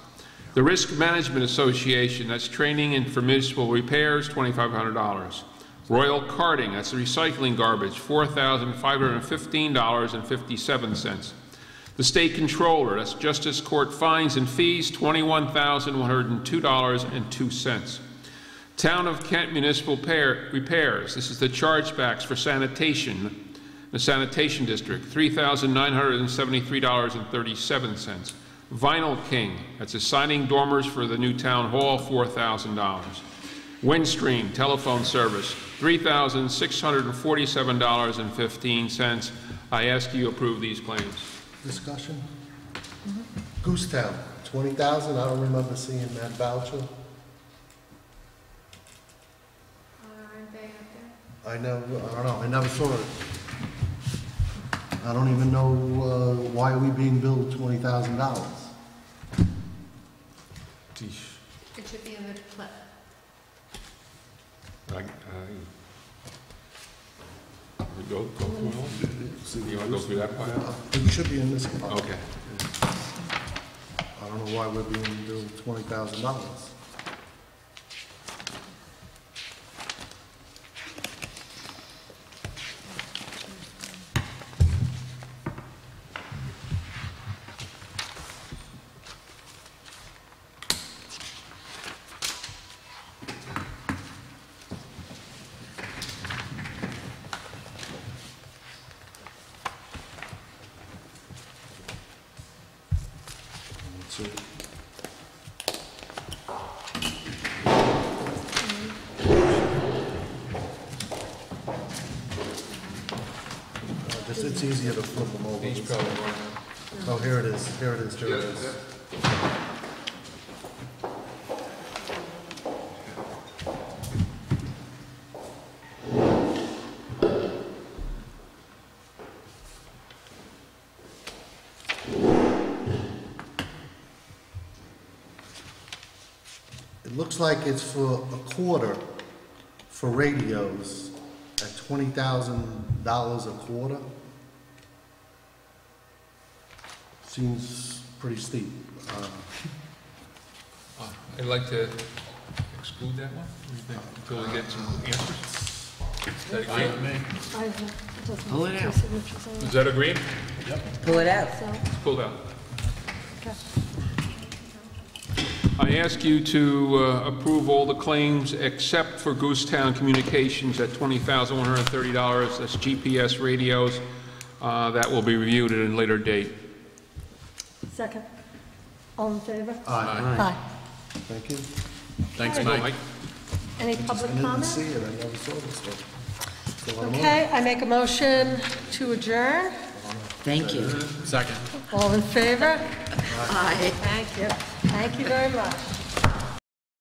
The Risk Management Association, that's training and for municipal repairs, $2,500. Royal Carting, that's the recycling garbage, $4,515.57. The State Controller, that's Justice Court fines and fees, $21,102.02. Town of Kent Municipal Repairs, this is the chargebacks for sanitation, the Sanitation District, $3,973.37. Vinyl King, that's assigning dormers for the new town hall, $4,000. Windstream Telephone Service, $3,647.15. I ask you approve these claims. Discussion? Goosetown, $20,000, I don't remember seeing that voucher. Aren't they up there? I don't know, I never saw it. I don't even know why are we being billed $20,000. It should be in the clip. Go through it all? You want to go through that part? It should be in this part. Okay. I don't know why we're being billed $20,000. It's easier to flip them over. Oh, here it is, here it is, here it is. It looks like it's for a quarter for radios at $20,000 a quarter. Seems pretty steep. I'd like to exclude that one until we get some answers. Is that agreed? Pull it out. Is that agreed? Yep. Pull it out. It's pulled out. I ask you to approve all the claims except for Goosetown Communications at $20,130. That's GPS radios. That will be reviewed at a later date. Second. All in favor? Aye. Aye. Thank you. Thanks, All right. Mike. Any public I didn't comment? see it, I never saw this one. So I'm Okay, I make a motion to adjourn. Thank you. Second. All in favor? Aye. Thank you. Thank you very much.